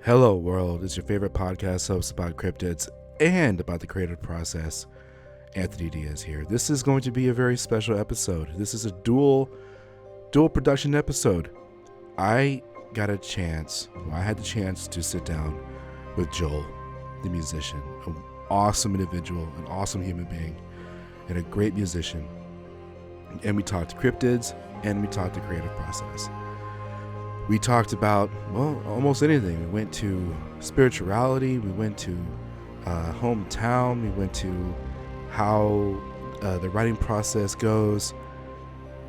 Hello, world. It's your favorite podcast host about cryptids and about the creative process. Anthony Diaz here. This is going to be a very special episode. This is a dual production episode. I had the chance to sit down with Joel, the musician, an awesome individual, an awesome human being, and a great musician. And we talked cryptids and we talked the creative process. We talked about, well, almost anything. We went to spirituality. We went to hometown. We went to how the writing process goes.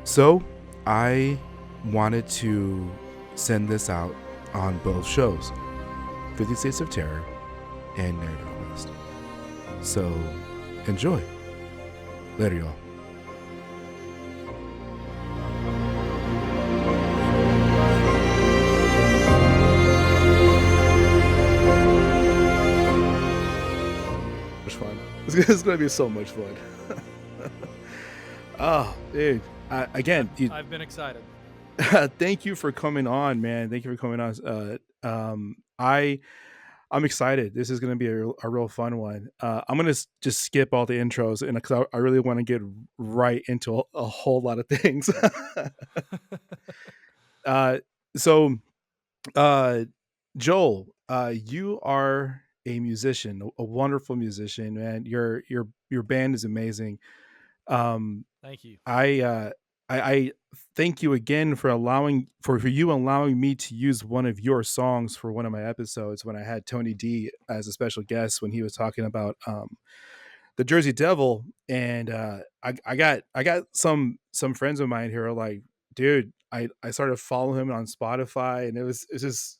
So I wanted to send this out on both shows, 50 States of Terror and Narrative Quest. So enjoy. Later, y'all. It's going to be so much fun. Oh, dude. Again, I've been excited. Thank you for coming on, man. Thank you for coming on. I'm excited. This is going to be a real fun one. I'm going to just skip all the intros, and because I really want to get right into a whole lot of things. So, Joel, you are a musician, a wonderful musician, man. Your band is amazing. Thank you. I thank you again for allowing me to use one of your songs for one of my episodes when I had Tony D as a special guest when he was talking about the Jersey Devil, and I got some friends of mine who are like, dude, I started following him on Spotify, and it's just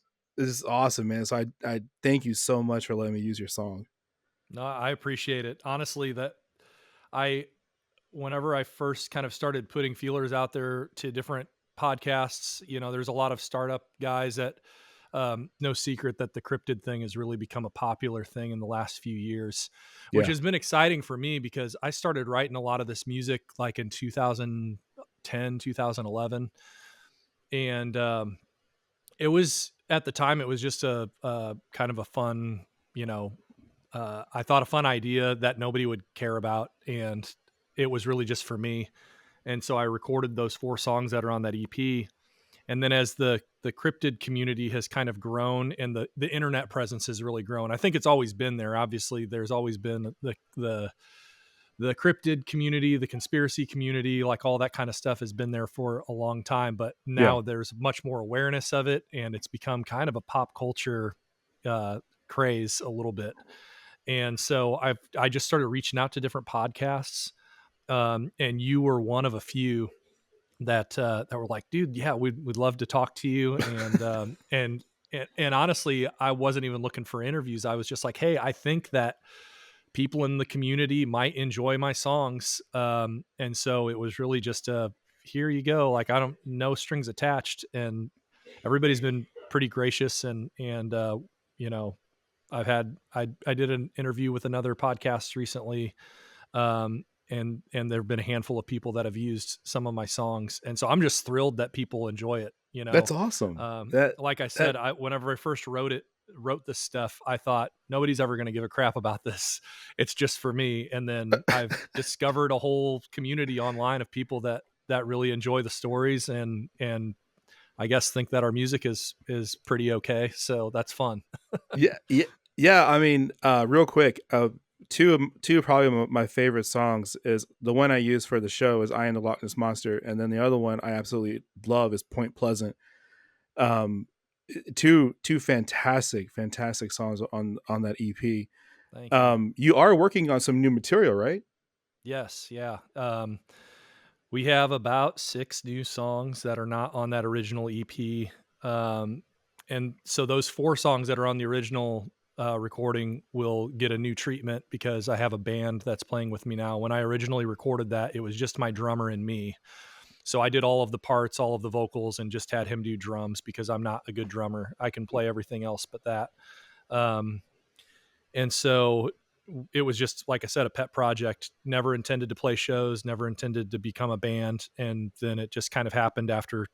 awesome, man. So I thank you so much for letting me use your song. No, I appreciate it. Honestly, whenever I first kind of started putting feelers out there to different podcasts, there's a lot of startup guys that, no secret that the cryptid thing has really become a popular thing in the last few years, which has been exciting for me because I started writing a lot of this music like in 2010, 2011. And, it was at the time, it was just a kind of a fun, I thought a fun idea that nobody would care about. And it was really just for me. And so I recorded those 4 songs that are on that EP. And then as the cryptid community has kind of grown and the internet presence has really grown, I think it's always been there. Obviously, there's always been the cryptid community, the conspiracy community, like all that kind of stuff has been there for a long time. But now there's much more awareness of it, and it's become kind of a pop culture craze a little bit. And so I just started reaching out to different podcasts, and you were one of a few that were like, dude, yeah, we'd love to talk to you. And honestly, I wasn't even looking for interviews. I was just like, hey, I think that people in the community might enjoy my songs. And so it was really just here you go. Like, no strings attached, and everybody's been pretty gracious. And I did an interview with another podcast recently. And there've been a handful of people that have used some of my songs. And so I'm just thrilled that people enjoy it. That's awesome. Like I said, whenever I first wrote this stuff, I thought nobody's ever going to give a crap about this. It's just for me. And then I've discovered a whole community online of people that really enjoy the stories and I guess think that our music is pretty okay. So that's fun. Yeah. I mean, real quick, two probably my favorite songs is the one I use for the show is I Am the Loch Ness Monster, and then the other one I absolutely love is Point Pleasant. Two fantastic songs on that EP. Thank you. You are working on some new material, right? Yes. Yeah. We have about 6 new songs that are not on that original EP. And so those 4 songs that are on the original recording will get a new treatment because I have a band that's playing with me now. When I originally recorded that, it was just my drummer and me. So I did all of the parts, all of the vocals, and just had him do drums because I'm not a good drummer. I can play everything else but that. And so it was just, like I said, a pet project, never intended to play shows, never intended to become a band. And then it just kind of happened after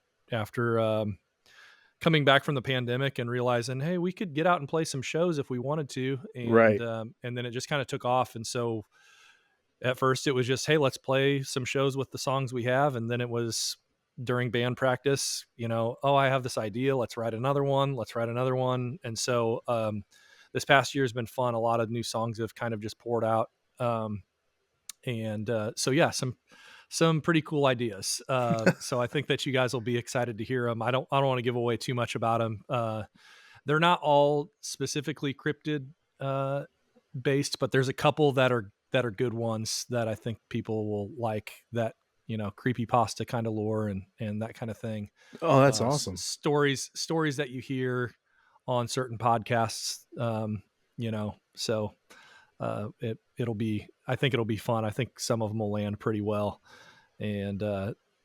coming back from the pandemic and realizing, hey, we could get out and play some shows if we wanted to, Right. and then it just kind of took off. And so at first it was just, hey, let's play some shows with the songs we have, and then it was during band practice, oh, I have this idea, let's write another one, and so this past year has been fun. A lot of new songs have kind of just poured out, and so yeah, some pretty cool ideas. So I think that you guys will be excited to hear them. I don't want to give away too much about them. They're not all specifically cryptid based, but there's a couple that are good ones that I think people will like. That creepy pasta kind of lore and that kind of thing. Oh, that's awesome. Stories that you hear on certain podcasts. So it'll be, I think it'll be fun. I think some of them will land pretty well. And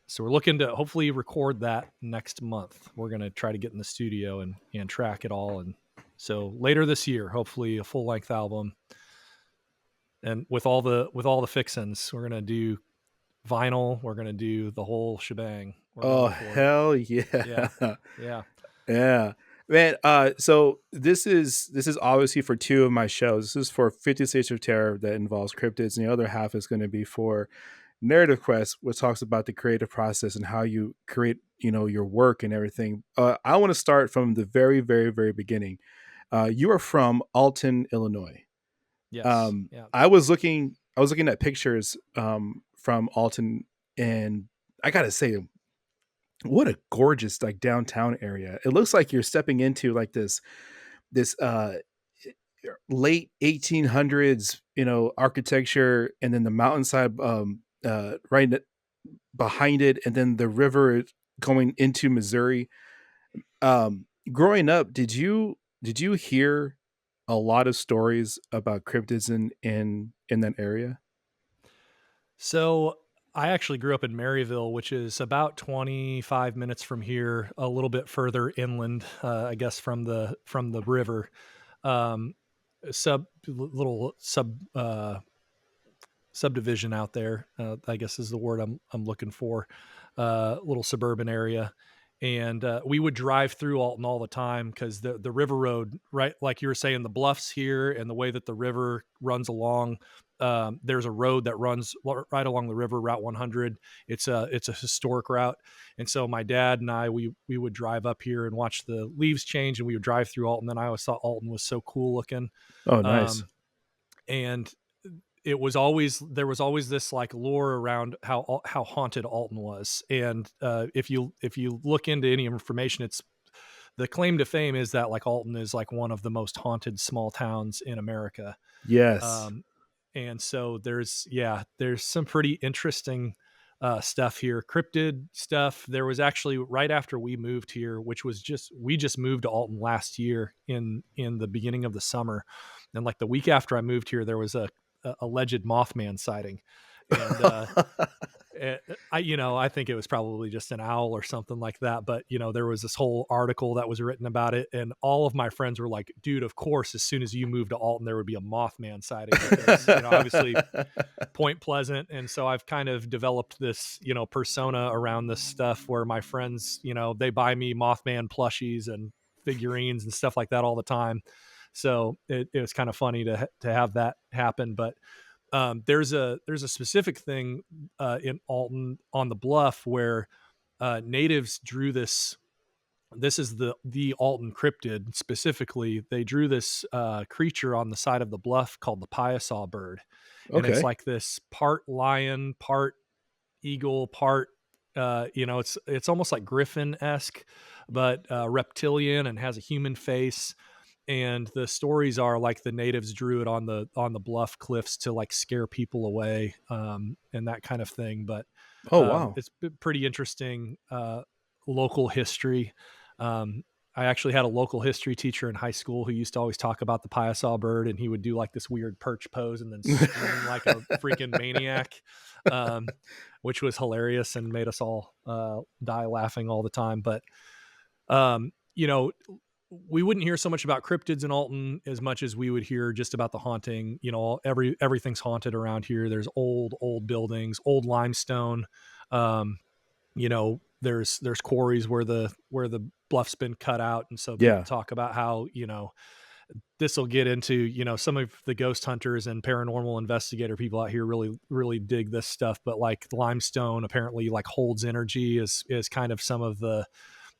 so we're looking to hopefully record that next month. We're going to try to get in the studio and track it all. And so later this year, hopefully a full length album. And with all the fixins, we're going to do vinyl. We're going to do the whole shebang. Oh, hell yeah. Yeah. Yeah. Yeah. Man, so this is obviously for two of my shows. This is for 50 States of Terror that involves cryptids, and the other half is going to be for Narrative Quest, which talks about the creative process and how you create, your work and everything. I want to start from the very, very, very beginning. You are from Alton, Illinois. Yes. Yeah. I was looking at pictures from Alton, and I gotta say, what a gorgeous like downtown area. It looks like you're stepping into like this late 1800s, architecture, and then the mountainside right behind it, and then the river going into Missouri. Growing up, did you hear a lot of stories about cryptids in that area? So I actually grew up in Maryville, which is about 25 minutes from here, a little bit further inland, I guess from the river. Um, little subdivision out there, I guess is the word I'm looking for. Little suburban area, and we would drive through Alton all the time because the river road, right, like you were saying, the bluffs here and the way that the river runs along. There's a road that runs right along the river, Route 100. It's a historic route, and so my dad and we would drive up here and watch the leaves change, and we would drive through Alton. And I always thought Alton was so cool looking. Oh, nice. Um, and there was always this like lore around how haunted Alton was. And if you look into any information, it's the claim to fame is that like Alton is like one of the most haunted small towns in America. Yes. Um, and so there's some pretty interesting stuff here, cryptid stuff. There was actually right after we moved here, which was we just moved to Alton last year in the beginning of the summer, and like the week after I moved here, there was a alleged Mothman sighting, and I think it was probably just an owl or something like that. But there was this whole article that was written about it, and all of my friends were like, "Dude, of course, as soon as you moved to Alton, there would be a Mothman sighting because obviously Point Pleasant." And so I've kind of developed this persona around this stuff where my friends, they buy me Mothman plushies and figurines and stuff like that all the time. So it was kind of funny to have that happen. But there's a specific thing in Alton on the bluff where natives drew this. This is the Alton cryptid specifically. They drew this creature on the side of the bluff called the Piasaw bird, and it's Okay. like this part lion, part eagle, part it's almost like griffin-esque, but reptilian and has a human face. And the stories are like the natives drew it on the bluff cliffs to like scare people away, and that kind of thing. But Oh, wow. it's pretty interesting local history. I actually had a local history teacher in high school who used to always talk about the Piasaw bird, and he would do like this weird perch pose and then scream like a freaking maniac, um, which was hilarious and made us all die laughing all the time. But um, you know, we wouldn't hear so much about cryptids in Alton as much as we would hear just about the haunting. Everything's haunted around here. There's old buildings, old limestone. There's quarries where the bluff's been cut out. And so people Yeah. talk about how, this will get into, some of the ghost hunters and paranormal investigator people out here really, really dig this stuff. But like limestone apparently like holds energy is kind of some of the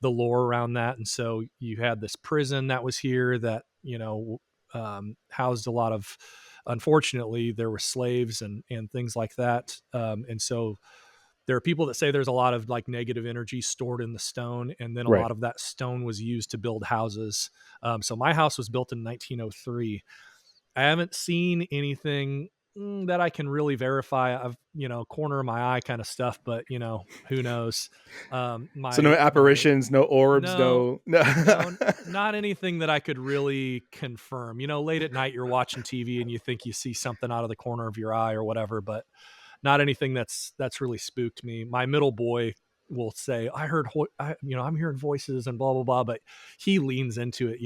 lore around that. And so you had this prison that was here that, housed a lot of, unfortunately, there were slaves and things like that. And so there are people that say there's a lot of like negative energy stored in the stone, and then a Right. lot of that stone was used to build houses. So my house was built in 1903. I haven't seen anything that I can really verify. I've, corner of my eye kind of stuff, but who knows? So no My apparitions, no orbs, no, no. no, not anything that I could really confirm. Late at night you're watching TV and you think you see something out of the corner of your eye or whatever, but not anything that's really spooked me. My middle boy will say, "I heard, I'm hearing voices and blah blah blah," but he leans into it.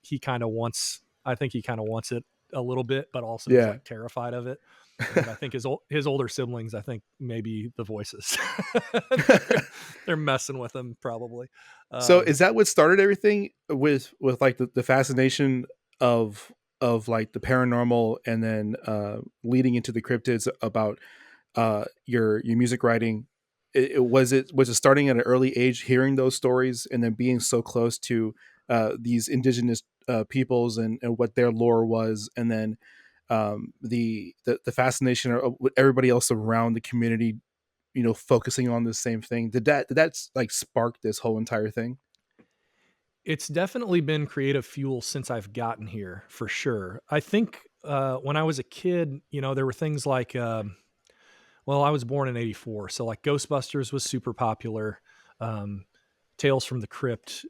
He kind of wants. I think he kind of wants it a little bit, but also is Yeah. like terrified of it. And I think his older siblings, I think maybe the voices, they're messing with him probably. So Um, is that what started everything with like the fascination of like the paranormal, and then leading into the cryptids about your music writing? It was starting at an early age, hearing those stories, and then being so close to these indigenous peoples, and what their lore was, and then the fascination of with everybody else around the community, focusing on the same thing. Did that like spark this whole entire thing? it's definitely been creative fuel since I've gotten here, for sure. I think when I was a kid, there were things like, well, I was born in '84, so like Ghostbusters was super popular. Um, Tales from the Crypt,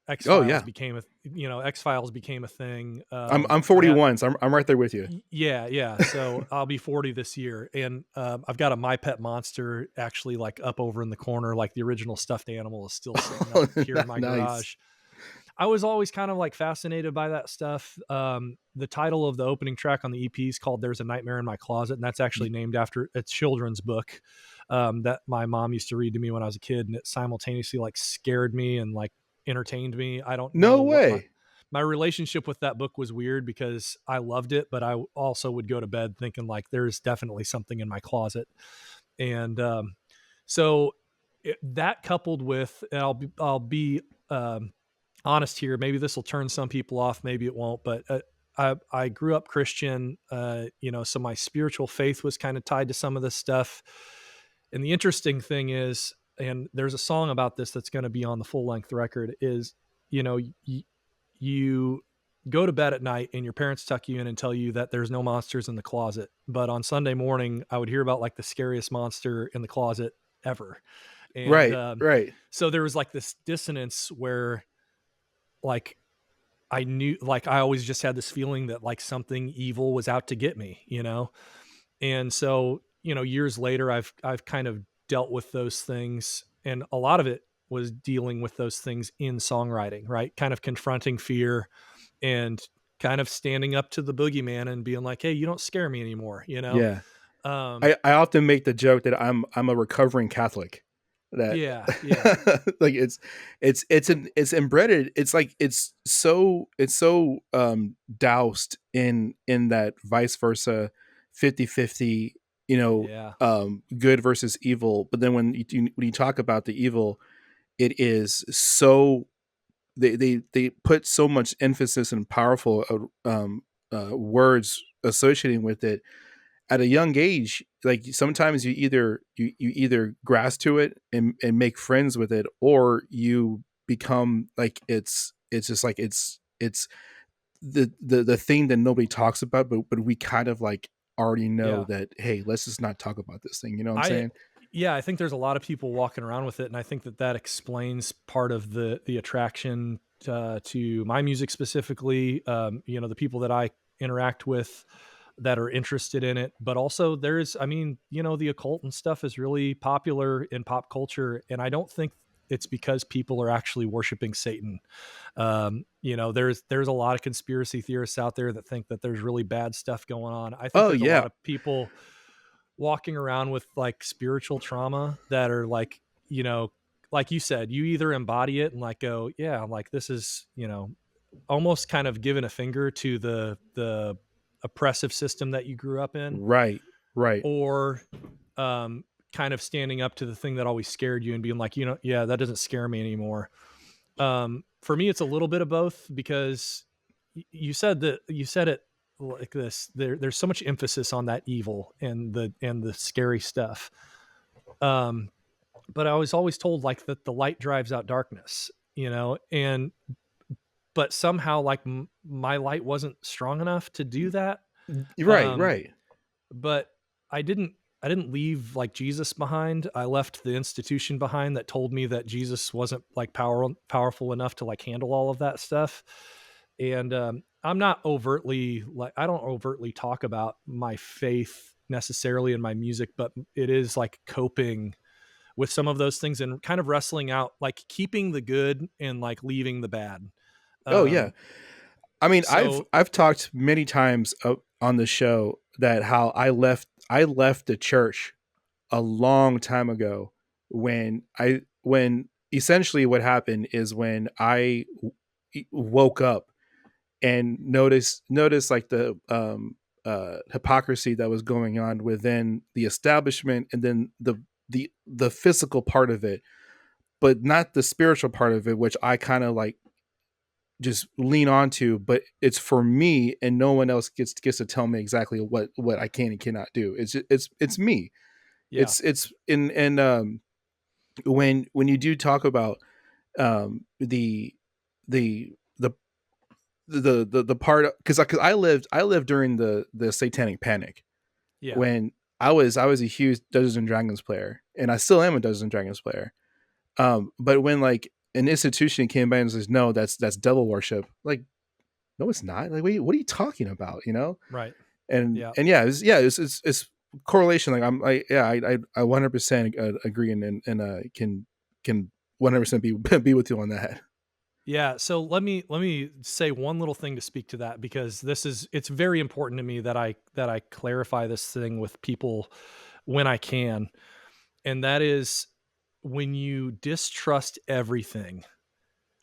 X Oh Files yeah. became X Files became a thing. I'm I had 41, so I'm right there with you. Yeah, yeah. So I'll be 40 this year, and I've got a My Pet Monster actually like up over in the corner, like the original stuffed animal is still sitting up here in my Nice. garage. I was always kind of like fascinated by that stuff. The title of the opening track on the EP is called "There's a Nightmare in My Closet," and that's actually named after a children's book that my mom used to read to me when I was a kid, and it simultaneously like scared me and like entertained me. I don't No know what my way. my relationship with that book was weird because I loved it, but I also would go to bed thinking like there's definitely something in my closet, and so that coupled with, and I'll be honest here. Maybe this will turn some people off, maybe it won't. But I grew up Christian, so my spiritual faith was kind of tied to some of this stuff. And the interesting thing is, and there's a song about this that's going to be on the full length record, is you know you go to bed at night and your parents tuck you in and tell you that there's no monsters in the closet, but on Sunday morning I would hear about like the scariest monster in the closet ever. And Right, right. so there was like this dissonance where like I knew, like I always just had this feeling that like something evil was out to get me. And so, years later I've kind of dealt with those things, and a lot of it was dealing with those things in songwriting, right? Kind of confronting fear and kind of standing up to the boogeyman and being like, "Hey, you don't scare me anymore." Yeah. Um I often make the joke that I'm a recovering Catholic. That yeah, yeah. like it's embedded. It's like it's so doused in that vice versa 50-50, Yeah. good versus evil. But then when you talk about the evil, it is so they put so much emphasis and powerful words associating with it at a young age. Like sometimes you either grasp to it and make friends with it, or you become like it's just like it's the thing that nobody talks about, but we kind of like already know Yeah. that, hey, let's just not talk about this thing, you know what I'm I saying? Yeah, I think there's a lot of people walking around with it, and I think that explains part of the attraction to my music specifically. The people that I interact with that are interested in it, but also there's, I mean, the occult and stuff is really popular in pop culture, and I don't think it's because people are actually worshiping Satan. There's a lot of conspiracy theorists out there that think that there's really bad stuff going on. I think Oh there's a lot yeah. of people walking around with like spiritual trauma that are like, you know, like you said, you either embody it and like go, yeah, like this is, almost kind of giving a finger to the oppressive system that you grew up in, Right. Right. or um, kind of standing up to the thing that always scared you and being like, yeah, that doesn't scare me anymore. For me, it's a little bit of both, because you said it like this. There's so much emphasis on that evil and the scary stuff. Um, but I was always told like that the light drives out darkness, and but somehow like my light wasn't strong enough to do that. Right. Um, Right. but I didn't I didn't leave like Jesus behind. I left the institution behind that told me that Jesus wasn't like powerful enough to like handle all of that stuff. And I'm not overtly like I don't overtly talk about my faith necessarily in my music, but it is like coping with some of those things and kind of wrestling out like keeping the good and like leaving the bad. Oh yeah. Um, I mean, so I've talked many times on the show that how I left the church a long time ago when essentially what happened is when I woke up and noticed like the hypocrisy that was going on within the establishment, and then the physical part of it, but not the spiritual part of it, which I kind of like just lean onto, but it's for me and no one else gets to tell me exactly what I can and cannot do. It's me. yeah, It's in and when you do talk about the the the part, because I lived during the satanic panic yeah, when I was a huge Dungeons and Dragons player, and I still am a Dungeons and Dragons player. But when like an institution came by and says, no, that's devil worship, like, no, it's not. Like, what are you talking about? You know? right, And yeah. yeah, it's correlation. Like I 100% agree and can 100% be be with you on that. Yeah, so let me say one little thing to speak to that, because it's very important to me that I clarify this thing with people when I can. And that is when you distrust everything,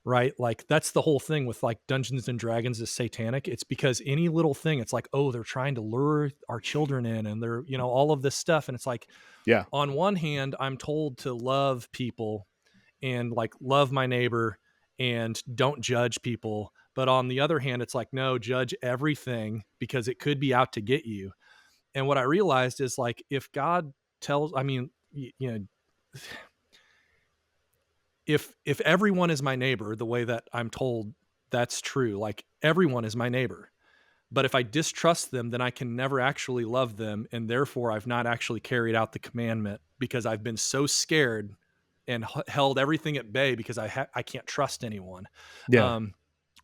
right? Like that's the whole thing with like Dungeons and Dragons is satanic. It's because any little thing, it's like, oh, they're trying to lure our children in and they're, all of this stuff. And it's like, Yeah, on one hand, I'm told to love people and like love my neighbor and don't judge people. But on the other hand, it's like, no, judge everything because it could be out to get you. And what I realized is like, if God tells, I mean, if everyone is my neighbor, the way that I'm told that's true, like everyone is my neighbor. But if I distrust them, then I can never actually love them. And therefore, I've not actually carried out the commandment because I've been so scared and held everything at bay because I can't trust anyone. yeah, Um,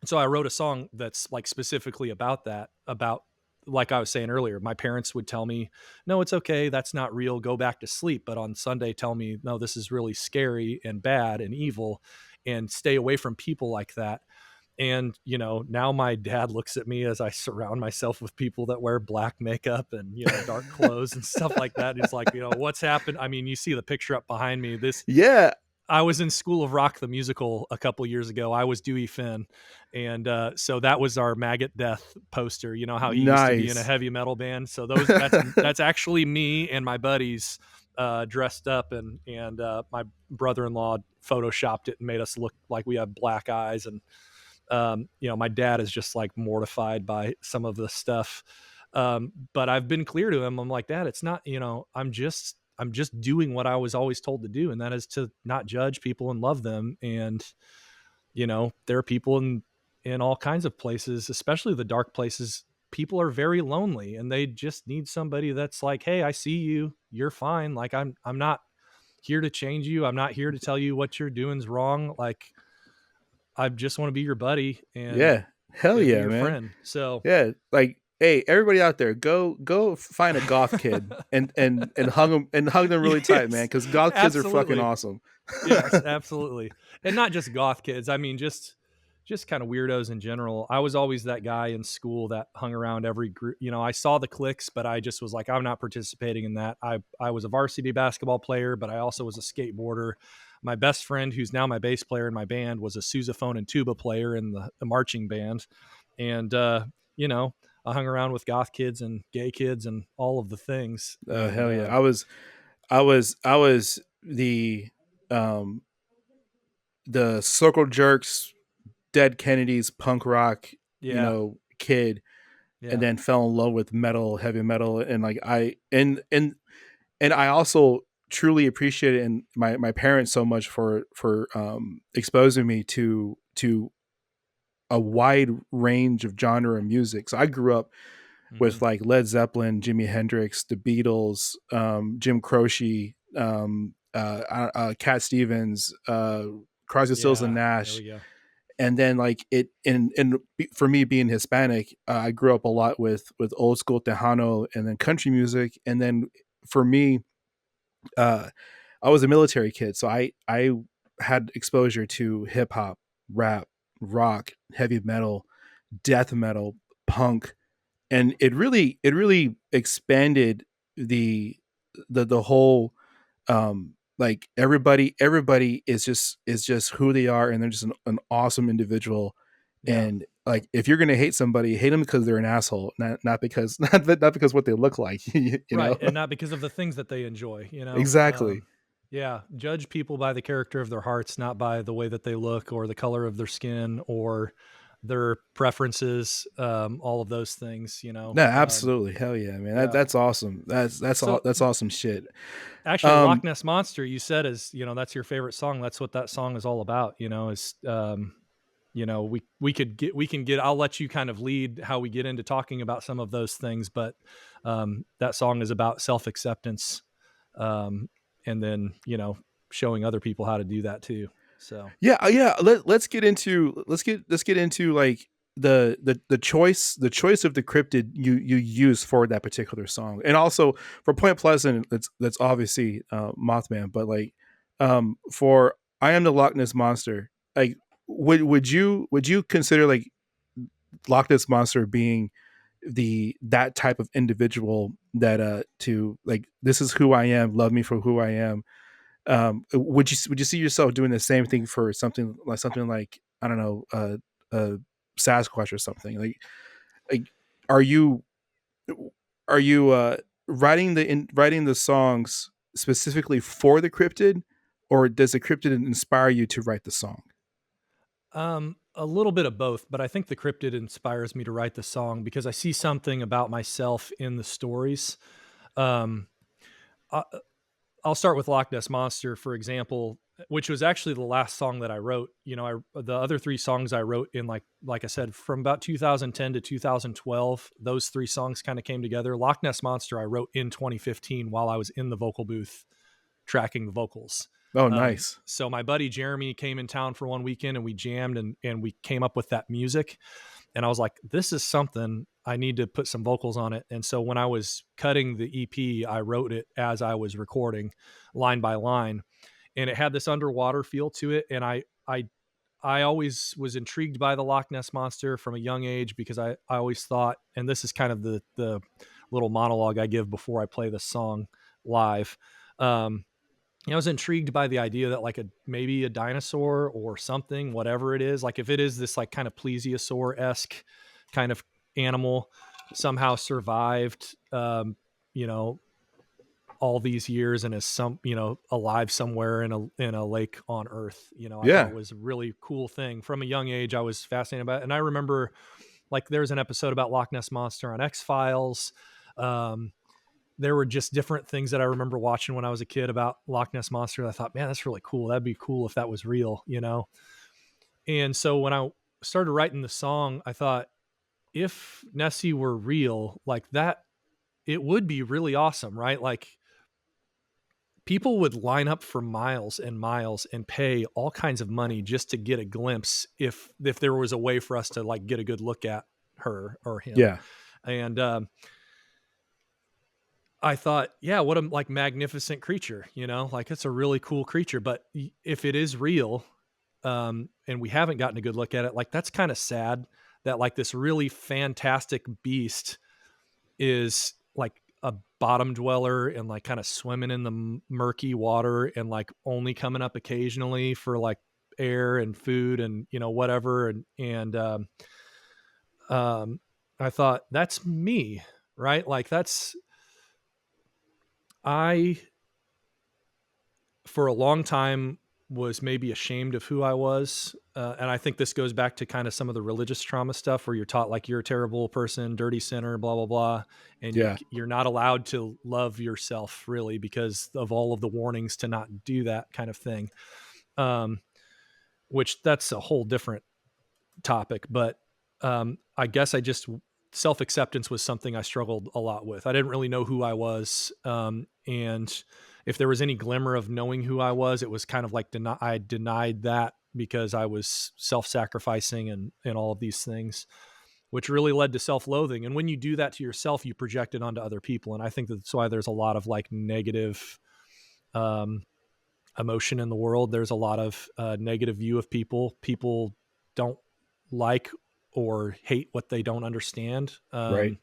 so I wrote a song that's like specifically about that, about like I was saying earlier, my parents would tell me, no, it's okay. That's not real. Go back to sleep. But on Sunday, tell me, no, this is really scary and bad and evil, and stay away from people like that. And, now my dad looks at me as I surround myself with people that wear black makeup and, dark clothes and stuff like that. He's like, what's happened? I mean, you see the picture up behind me. yeah. I was in School of Rock, the musical, a couple years ago. I was Dewey Finn. And so that was our Maggot Death poster. You know how he used to be in a Nice. heavy metal band. So that's actually me and my buddies dressed up, and my brother-in-law photoshopped it and made us look like we have black eyes. And my dad is just like mortified by some of the stuff. But I've been clear to him. I'm like, Dad, it's not, I'm just doing what I was always told to do. And that is to not judge people and love them. And, there are people in all kinds of places, especially the dark places. People are very lonely and they just need somebody that's like, hey, I see you, you're fine. Like I'm not here to change you. I'm not here to tell you what you're doing is wrong. Like, I just want to be your buddy and Yeah, hell be yeah, your man. friend. So Yeah, like, hey, everybody out there, go find a goth kid and hug them really tight, man, yes, because goth kids are fucking absolutely. awesome. Yes, absolutely. And not just goth kids. I mean, just just kind of weirdos in general. I was always that guy in school that hung around every group. You know, I saw the cliques, but I just was like, I'm not participating in that. I was a varsity basketball player, but I also was a skateboarder. My best friend, who's now my bass player in my band, was a sousaphone and tuba player in the marching band. And, you know, I hung around with goth kids and gay kids and all of the things. And Hell yeah. I was um the Circle Jerks, Dead Kennedys, punk rock, yeah, kid, and yeah, then fell in love with metal, heavy metal, and like and I also truly appreciate it, and my parents so much for exposing me to a wide range of genre of music. So I grew up hmm, with like Led Zeppelin, Jimi Hendrix, the Beatles, Jim Croce, Cat Stevens, Crosby, Stills and yeah. There Nash, we go. and then like it and for me being Hispanic, I grew up a lot with old school Tejano and then country music, and then for me, uh, I was a military kid, so I had exposure to hip hop, rap, rock, heavy metal, death metal, punk, and it really expanded the the whole like everybody is just who they are, and they're just an awesome individual. Yeah. And like if you're gonna hate somebody, hate them because they're an asshole, not because not because what they look like. Right, and not because of the things that they enjoy, you know? Exactly. Yeah, judge people by the character of their hearts, not by the way that they look or the color of their skin or their preferences, all of those things, you know? No, absolutely. Hell yeah, man. Yeah. That's awesome. That's all So, that's awesome shit. actually, Loch Um Ness Monster, you said is, you know, that's your favorite song. That's what that song is all about, you know, is, you know, we can get I'll let you kind of lead how we get into talking about some of those things, but, that song is about self-acceptance, um, and then, you know, showing other people how to do that too. So, Yeah, yeah. Let's get into like the choice of the cryptid you use for that particular song, and also for Point Pleasant, that's obviously Mothman, but like for I Am the Loch Ness Monster, like would you consider like Loch Ness Monster being that type of individual that to like this is who I am, love me for who I am? Would you see yourself doing the same thing for something like I don't know, Sasquatch or something like are you are you writing the songs specifically for the cryptid, or does the cryptid inspire you to write the song? a little bit of both, but I think the cryptid inspires me to write the song because I see something about myself in the stories. Um, I, I'll start with Loch Ness Monster, for example, which was actually the last song that I wrote. You know, the other three songs I wrote in like I said, from about 2010 to 2012, those three songs kind of came together. Loch Ness Monster I wrote in 2015 while I was in the vocal booth tracking the vocals. Oh, nice. So my buddy Jeremy came in town for one weekend and we jammed and we came up with that music. And I was like, this is something I need to put some vocals on it. And so when I was cutting the EP, I wrote it as I was recording line by line, and it had this underwater feel to it. And I always was intrigued by the Loch Ness Monster from a young age because I always thought, and this is kind of the little monologue I give before I play the song live. Um, I was intrigued by the idea that like maybe a dinosaur or something, whatever it is, like if it is this like kind of plesiosaur esque kind of animal somehow survived, you know, all these years and is alive somewhere in a lake on Earth. You know, I thought Yeah. was a really cool thing from a young age. I was fascinated by it, and I remember like there's an episode about Loch Ness Monster on X Files. Um, there were just different things that I remember watching when I was a kid about Loch Ness Monster. I thought, man, that's really cool. That'd be cool if that was real, you know? And so when I started writing the song, I thought if Nessie were real, like that, it would be really awesome, right? Like people would line up for miles and miles and pay all kinds of money just to get a glimpse if there was a way for us to like get a good look at her or him. Yeah. And I thought, yeah, what a like magnificent creature, you know, like it's a really cool creature. But if it is real, and we haven't gotten a good look at it. Like, that's kind of sad that like this really fantastic beast is like a bottom dweller and like kind of swimming in the murky water and like only coming up occasionally for like air and food and whatever. And I thought, that's me, right? Like, that's I for a long time was maybe ashamed of who I was. And I think this goes back to kind of some of the religious trauma stuff where you're taught like you're a terrible person, dirty sinner, blah, blah, blah. And Yeah. you're not allowed to love yourself really because of all of the warnings to not do that kind of thing. Um, which that's a whole different topic. But I guess self-acceptance was something I struggled a lot with. I didn't really know who I was. And if there was any glimmer of knowing who I was, it was kind of like I denied that because I was self-sacrificing and all of these things, which really led to self-loathing. And when you do that to yourself, you project it onto other people. And I think that's why there's a lot of like negative emotion in the world. There's a lot of negative view of people. People don't like or hate what they don't understand. Right.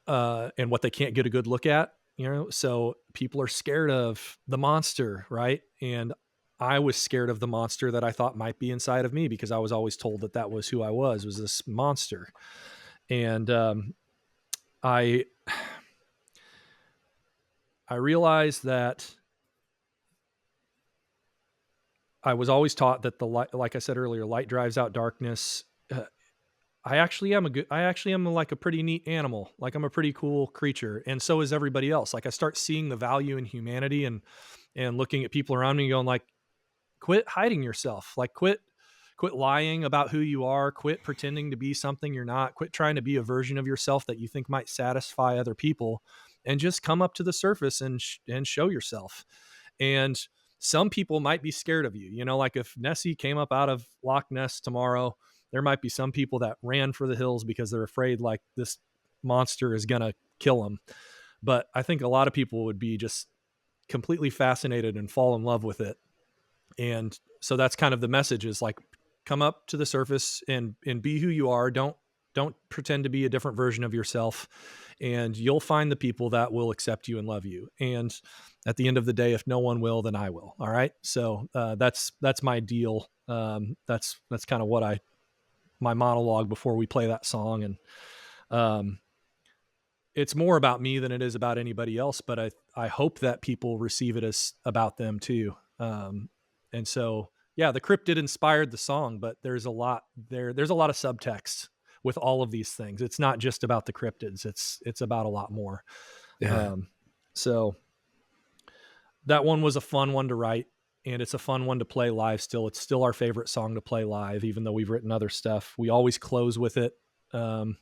And what they can't get a good look at, so people are scared of the monster, right? And I was scared of the monster that I thought might be inside of me because I was always told that was who I was this monster. And I realized that I was always taught that the light, like I said earlier, light drives out darkness. I actually am like a pretty neat animal. Like, I'm a pretty cool creature. And so is everybody else. Like, I start seeing the value in humanity and looking at people around me and going like, quit hiding yourself. Like, quit lying about who you are. Quit pretending to be something you're not. Quit trying to be a version of yourself that you think might satisfy other people, and just come up to the surface and show yourself. And some people might be scared of you. Like if Nessie came up out of Loch Ness tomorrow, there might be some people that ran for the hills because they're afraid like this monster is going to kill them. But I think a lot of people would be just completely fascinated and fall in love with it. And so that's kind of the message, is like, come up to the surface and be who you are. Don't pretend to be a different version of yourself, and you'll find the people that will accept you and love you. And at the end of the day, if no one will, then I will. All right. So that's my deal. That's kind of what my monologue before we play that song. And it's more about me than it is about anybody else, but I hope that people receive it as about them too. And so, yeah, the cryptid inspired the song, but there's a lot there. There's a lot of subtext with all of these things. It's not just about the cryptids. It's about a lot more. Yeah. So that one was a fun one to write, and it's a fun one to play live still. It's still our favorite song to play live, even though we've written other stuff. We always close with it. And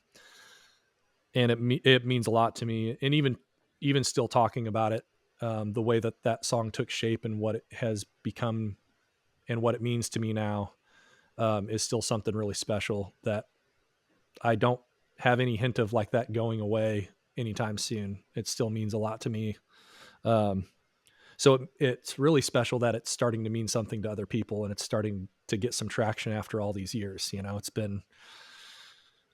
it means a lot to me. And even still talking about it, the way that song took shape and what it has become and what it means to me now, is still something really special that I don't have any hint of like that going away anytime soon. It still means a lot to me. So it's really special that it's starting to mean something to other people, and it's starting to get some traction after all these years. It's been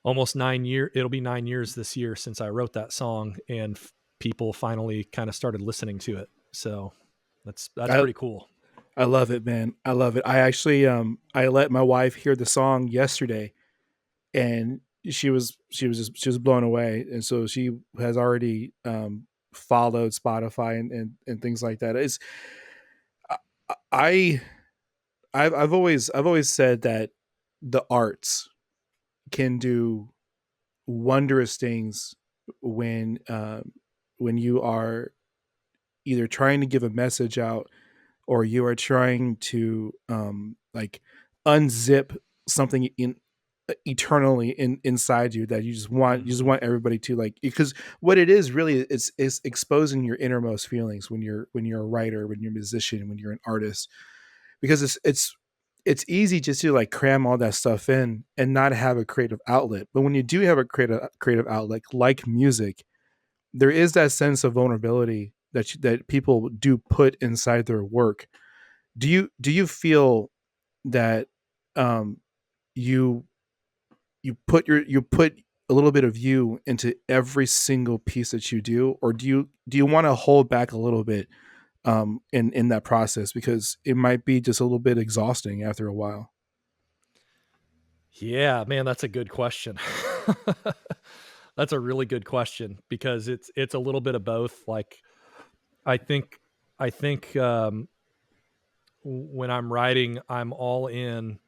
almost 9 years. It'll be 9 years this year since I wrote that song, and people finally kind of started listening to it. So that's pretty cool. I love it, man. I love it. I actually I let my wife hear the song yesterday, and she was blown away, and so she has already followed Spotify and things like that. It's I've always said that the arts can do wondrous things when you are either trying to give a message out, or you are trying to like unzip something eternally inside you that you just want everybody to like, because what it is really is exposing your innermost feelings when you're a writer, when you're a musician, when you're an artist, because it's easy just to like cram all that stuff in and not have a creative outlet. But when you do have a creative outlet like music, there is that sense of vulnerability that people do put inside their work. Do you feel that um you you put a little bit of you into every single piece that you do, or do you want to hold back a little bit in that process, because it might be just a little bit exhausting after a while? Yeah, man, that's a good question. That's a really good question because it's a little bit of both. Like I think I think when I'm writing, I'm all in.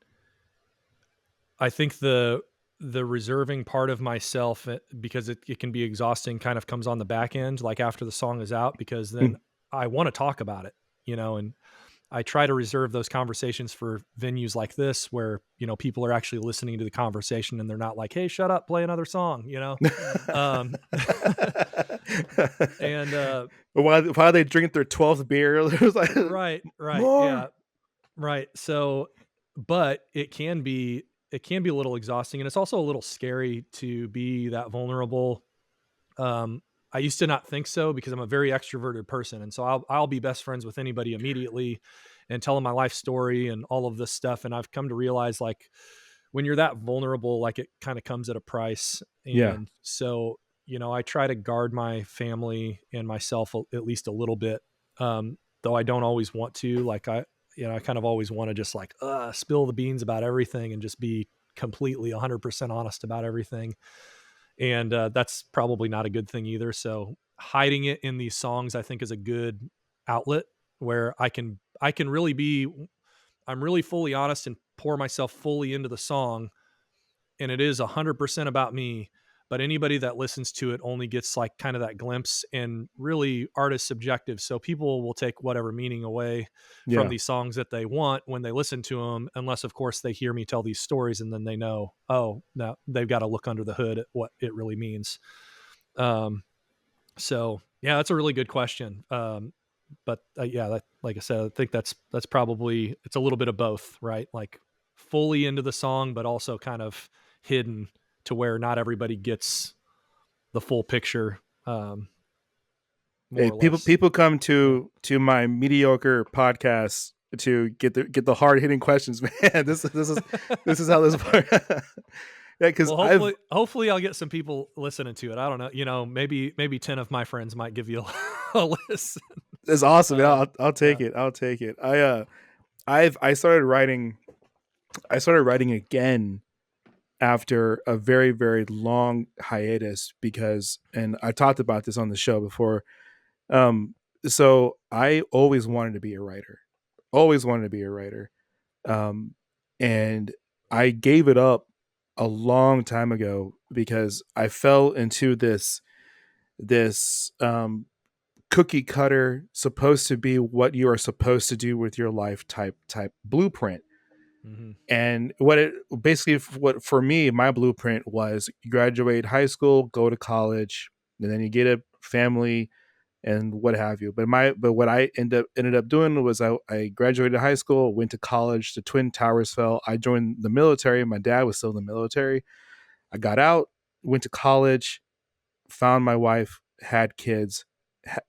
I think the reserving part of myself, because it can be exhausting, kind of comes on the back end, like after the song is out, because then Mm. I want to talk about it, and I try to reserve those conversations for venues like this where, people are actually listening to the conversation and they're not like, "Hey, shut up, play another song." Um, and While they drink their 12th beer, it was like, right, right, more. yeah, right. So, but it can be a little exhausting, and it's also a little scary to be that vulnerable. Um, I used to not think so because I'm a very extroverted person, and so I'll be best friends with anybody immediately and tell them my life story and all of this stuff. And I've come to realize, like, when you're that vulnerable, like, it kind of comes at a price. Yeah. And so, I try to guard my family and myself at least a little bit. Though I don't always want to. Like, I kind of always want to just like spill the beans about everything and just be completely 100% honest about everything. And that's probably not a good thing either. So hiding it in these songs, I think, is a good outlet where I can really be I'm really fully honest and pour myself fully into the song, and it is 100% about me. But anybody that listens to it only gets like kind of that glimpse, and really art is subjective. So people will take whatever meaning away from Yeah. these songs that they want when they listen to them, unless of course they hear me tell these stories and then they know, oh, now they've got to look under the hood at what it really means. Um, so yeah, that's a really good question. But yeah, like I said, I think that's probably, it's a little bit of both, right? Like fully into the song, but also kind of hidden to where not everybody gets the full picture, more Hey, or less. people come Yeah. to my mediocre podcast to get the hard hitting questions, man. This is how this works. Yeah, because Well, I've hopefully I'll get some people listening to it. I don't know, maybe 10 of my friends might give you a listen. it's awesome. Man. Um, I'll take yeah. it. I'll take it. I started writing. I started writing again after a very very long hiatus, because, and I talked about this on the show before. Um, so I always wanted to be a writer. Always wanted to be a writer. Um, and I gave it up a long time ago because I fell into this cookie cutter, supposed to be what you are supposed to do with your life type blueprint. Hmm. And what it basically, what for me, my blueprint was: you graduate high school, go to college, and then you get a family and what have you. But what I ended up doing was I graduated high school, went to college, the Twin Towers fell. I joined the military. My dad was still in the military. I got out, went to college, found my wife, had kids,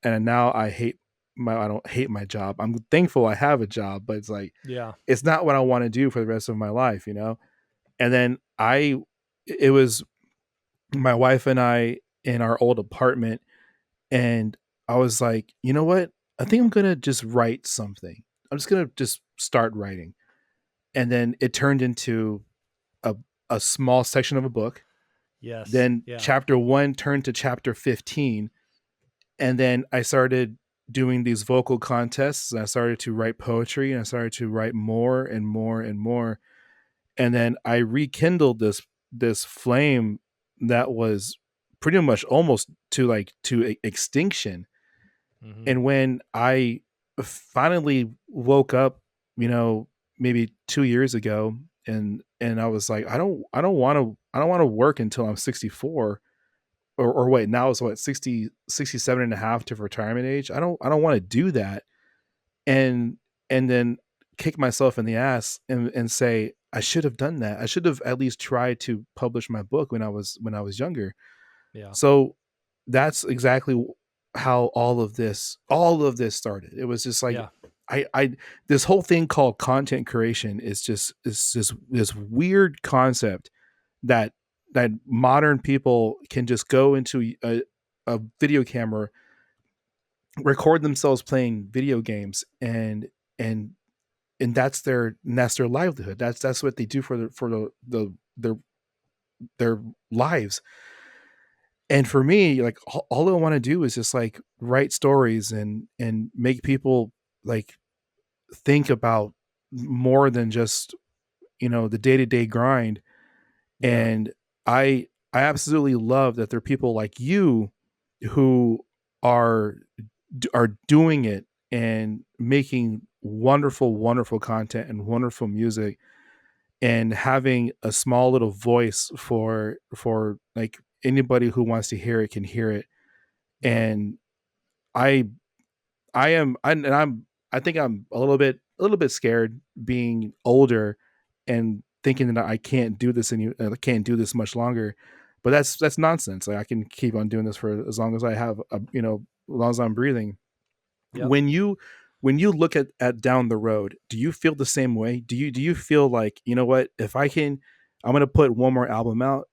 and now I don't hate my job. I'm thankful I have a job, but it's like Yeah. it's not what I want to do for the rest of my life, you know? And then it was my wife and I in our old apartment, and I was like, you know what? I think I'm gonna just write something. I'm just gonna just start writing. And then it turned into a a small section of a book. Yes. Then Yeah. chapter one turned to chapter 15. And then I started doing these vocal contests, and I started to write poetry, and I started to write more and more and more. And then I rekindled this flame that was pretty much almost to extinction. Hmm. And when I finally woke up, you know, maybe 2 years ago, and I was like, I don't want to work until I'm 64, or wait, now it's what, 60, 67 and a half to retirement age. I don't want to do that. And then kick myself in the ass and say I should have done that. I should have at least tried to publish my book when I was younger. Yeah. So that's exactly how all of this started. It was just like Yeah. I this whole thing called content creation is just this weird concept that modern people can just go into a video camera, record themselves playing video games, and that's their livelihood. That's what they do for their their lives. And for me, like all I want to do is just like write stories and make people like think about more than just, the day-to-day grind. Yeah. And I absolutely love that there are people like you who are are doing it and making wonderful, wonderful content and wonderful music, and having a small little voice for like anybody who wants to hear it can hear it. Yeah. And I I am I think I'm a little bit scared being older and thinking that I can't do this I can't do this much longer. But that's nonsense. Like I can keep on doing this for as long as I have as long as I'm breathing. Yep. When you look at down the road, do you feel the same way? Do you feel like, what, if I'm gonna put one more album out,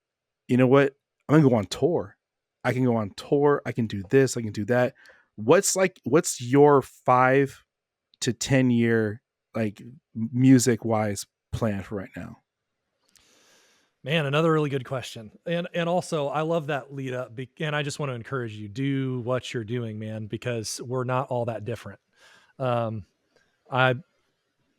you know what? I'm gonna go on tour. I can go on tour. I can do this. I can do that. What's your 5 to 10 year, like, music wise, plan for right now? Man, another really good question. And also I love that lead up and I just want to encourage you, do what you're doing, man, because we're not all that different. Um, I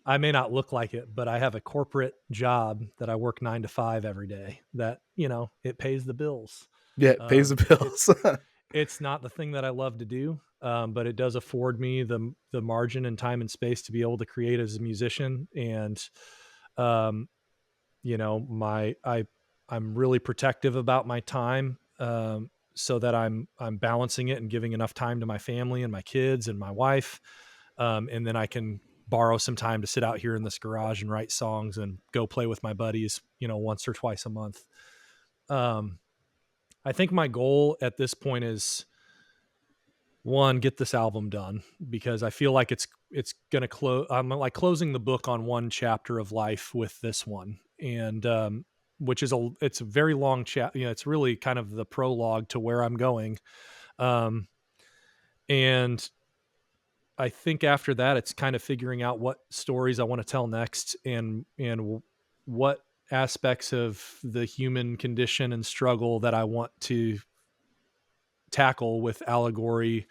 I may not look like it, but I have a corporate job that I work 9 to 5 every day that, it pays the bills. Yeah, it pays the It's bills. it's not the thing that I love to do, but it does afford me the margin and time and space to be able to create as a musician. And um, my I'm really protective about my time, so that I'm balancing it and giving enough time to my family and my kids and my wife, and then I can borrow some time to sit out here in this garage and write songs and go play with my buddies, once or twice a month. Um, I think my goal at this point is, one, get this album done, because I feel like it's gonna close. I'm like closing the book on one chapter of life with this one, and which is it's a very long chat. It's really kind of the prologue to where I'm going, um, and I think after that, it's kind of figuring out what stories I want to tell next, and what aspects of the human condition and struggle that I want to tackle with allegory,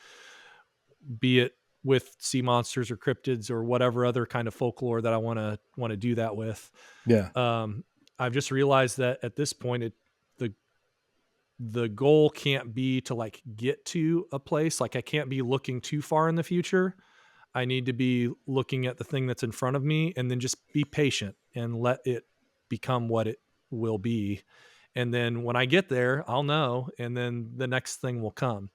be it with sea monsters or cryptids or whatever other kind of folklore that I want to do that with. Yeah. Um, I've just realized that at this point, the the goal can't be to like get to a place. Like I can't be looking too far in the future. I need to be looking at the thing that's in front of me and then just be patient and let it become what it will be. And then when I get there, I'll know, and then the next thing will come.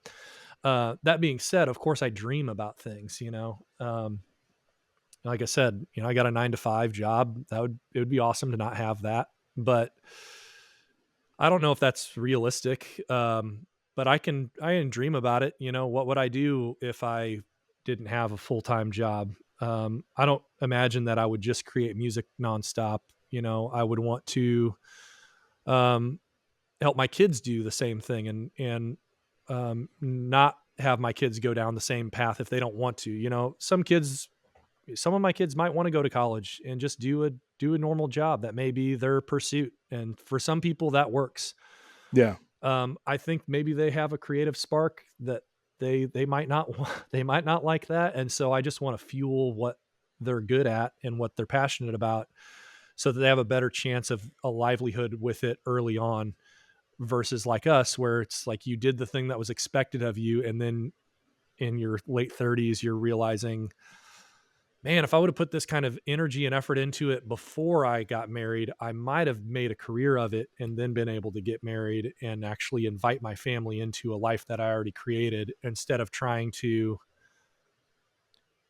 That being said, of course, I dream about things. Like I said, I got a 9 to 5 job. It would be awesome to not have that, but I don't know if that's realistic. But I can dream about it. What would I do if I didn't have a full time job? I don't imagine that I would just create music nonstop. I would want to um, help my kids do the same thing, and not have my kids go down the same path if they don't want to. Some of my kids might want to go to college and just do a normal job that may be their pursuit, and for some people that works. Yeah. I think maybe they have a creative spark that they might not they might not like that, and so I just want to fuel what they're good at and what they're passionate about, so that they have a better chance of a livelihood with it early on, versus like us, where it's like you did the thing that was expected of you, and then in your late 30s you're realizing, man, if I would have put this kind of energy and effort into it before I got married, I might have made a career of it and then been able to get married and actually invite my family into a life that I already created, instead of trying to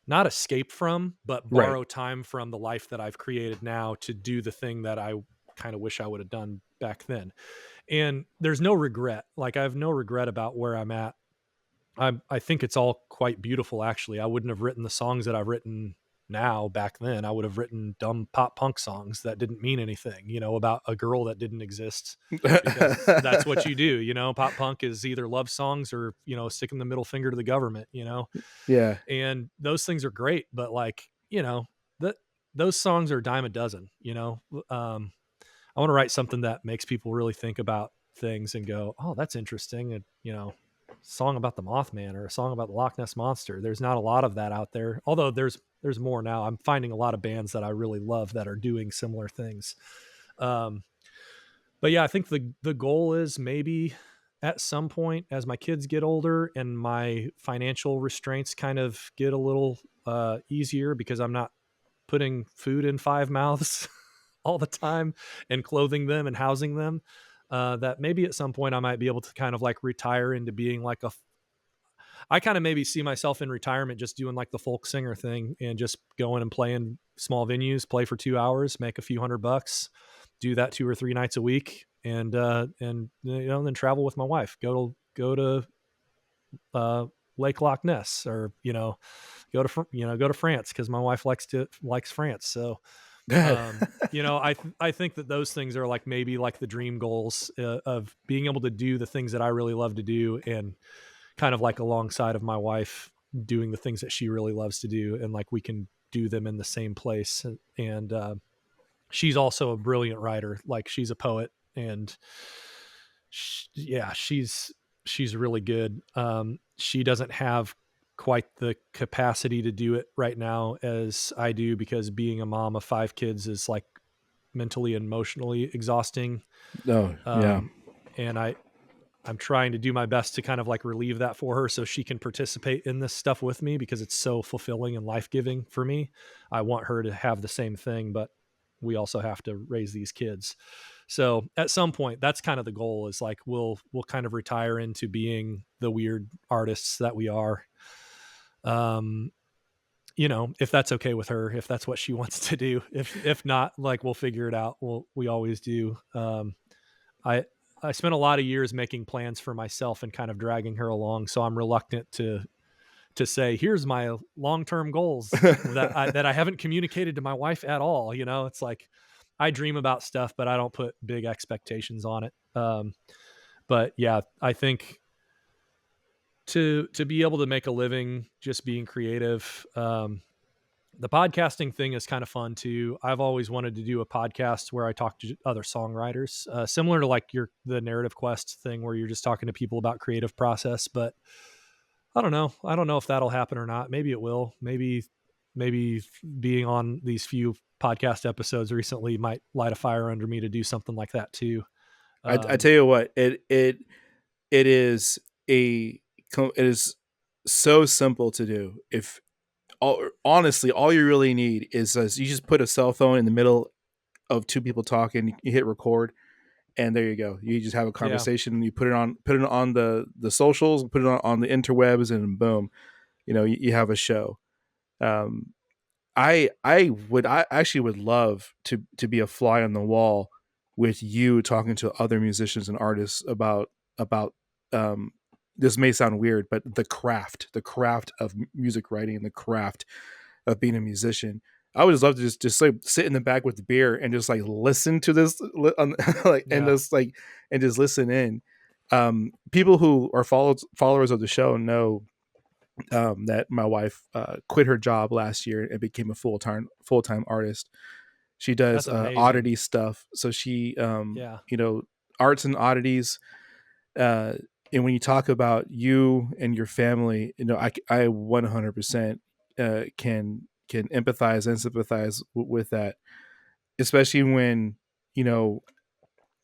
not escape from, but Right. borrow time from the life that I've created now to do the thing that I kind of wish I would have done back then. And there's no regret. Like I have no regret about where I'm at. I think it's all quite beautiful, actually. I wouldn't have written the songs that I've written now back then. I would have written dumb pop punk songs that didn't mean anything, about a girl that didn't exist, because that's what you do. Pop punk is either love songs or, sticking the middle finger to the government. Yeah. And those things are great, but like, that those songs are a dime a dozen. I want to write something that makes people really think about things and go, oh, that's interesting. And, song about the Mothman or a song about the Loch Ness monster. There's not a lot of that out there. Although there's more now. I'm finding a lot of bands that I really love that are doing similar things. Um, but yeah, I think the goal is maybe at some point as my kids get older and my financial restraints kind of get a little easier, because I'm not putting food in five mouths all the time and clothing them and housing them, that maybe at some point I might be able to kind of like retire into being like I kind of maybe see myself in retirement just doing like the folk singer thing and just going and playing small venues, play for 2 hours, make a few $100, do that 2 or 3 nights a week, and then travel with my wife, go to Lake Loch Ness, or go to France, because my wife likes France. So I think that those things are like maybe like the dream goals, of being able to do the things that I really love to do, and kind of like alongside of my wife doing the things that she really loves to do, and like we can do them in the same place. And she's also a brilliant writer. Like she's a poet, and yeah, she's really good. She doesn't have quite the capacity to do it right now as I do, because being a mom of 5 kids is like mentally and emotionally exhausting. Oh, yeah. And I'm trying to do my best to kind of like relieve that for her so she can participate in this stuff with me, because it's so fulfilling and life-giving for me. I want her to have the same thing, but we also have to raise these kids. So at some point, that's kind of the goal, is like we'll kind of retire into being the weird artists that we are. Um, if that's okay with her, if that's what she wants to do. If not, like we'll figure it out. We always do. I I spent a lot of years making plans for myself and kind of dragging her along, so I'm reluctant to say, here's my long-term goals that I haven't communicated to my wife at all. It's like I dream about stuff, but I don't put big expectations on it. But yeah, I think to be able to make a living just being creative, the podcasting thing is kind of fun too. I've always wanted to do a podcast where I talk to other songwriters, similar to like the Narrative Quest thing, where you're just talking to people about creative process. But I don't know. I don't know if that'll happen or not. Maybe it will. Maybe being on these few podcast episodes recently might light a fire under me to do something like that too. I tell you what, it is it is so simple to do. If honestly, all you really need is you just put a cell phone in the middle of two people talking, you hit record, and there you go. You just have a Yeah, conversation. You put it on the socials, put it on the interwebs, and boom, you have a show. Um, I actually would love to be a fly on the wall with you talking to other musicians and artists about um this may sound weird, but the craft of music writing and the craft of being a musician. I would just love to just like sit in the back with the beer and just like listen to this like yeah, and just listen in. People who are followers of the show know that my wife quit her job last year and became a full time artist. She does that's amazing. oddity stuff, so she Yeah, arts and oddities. Uh, and when you talk about you and your family, I 100% can empathize and sympathize with that, especially when you know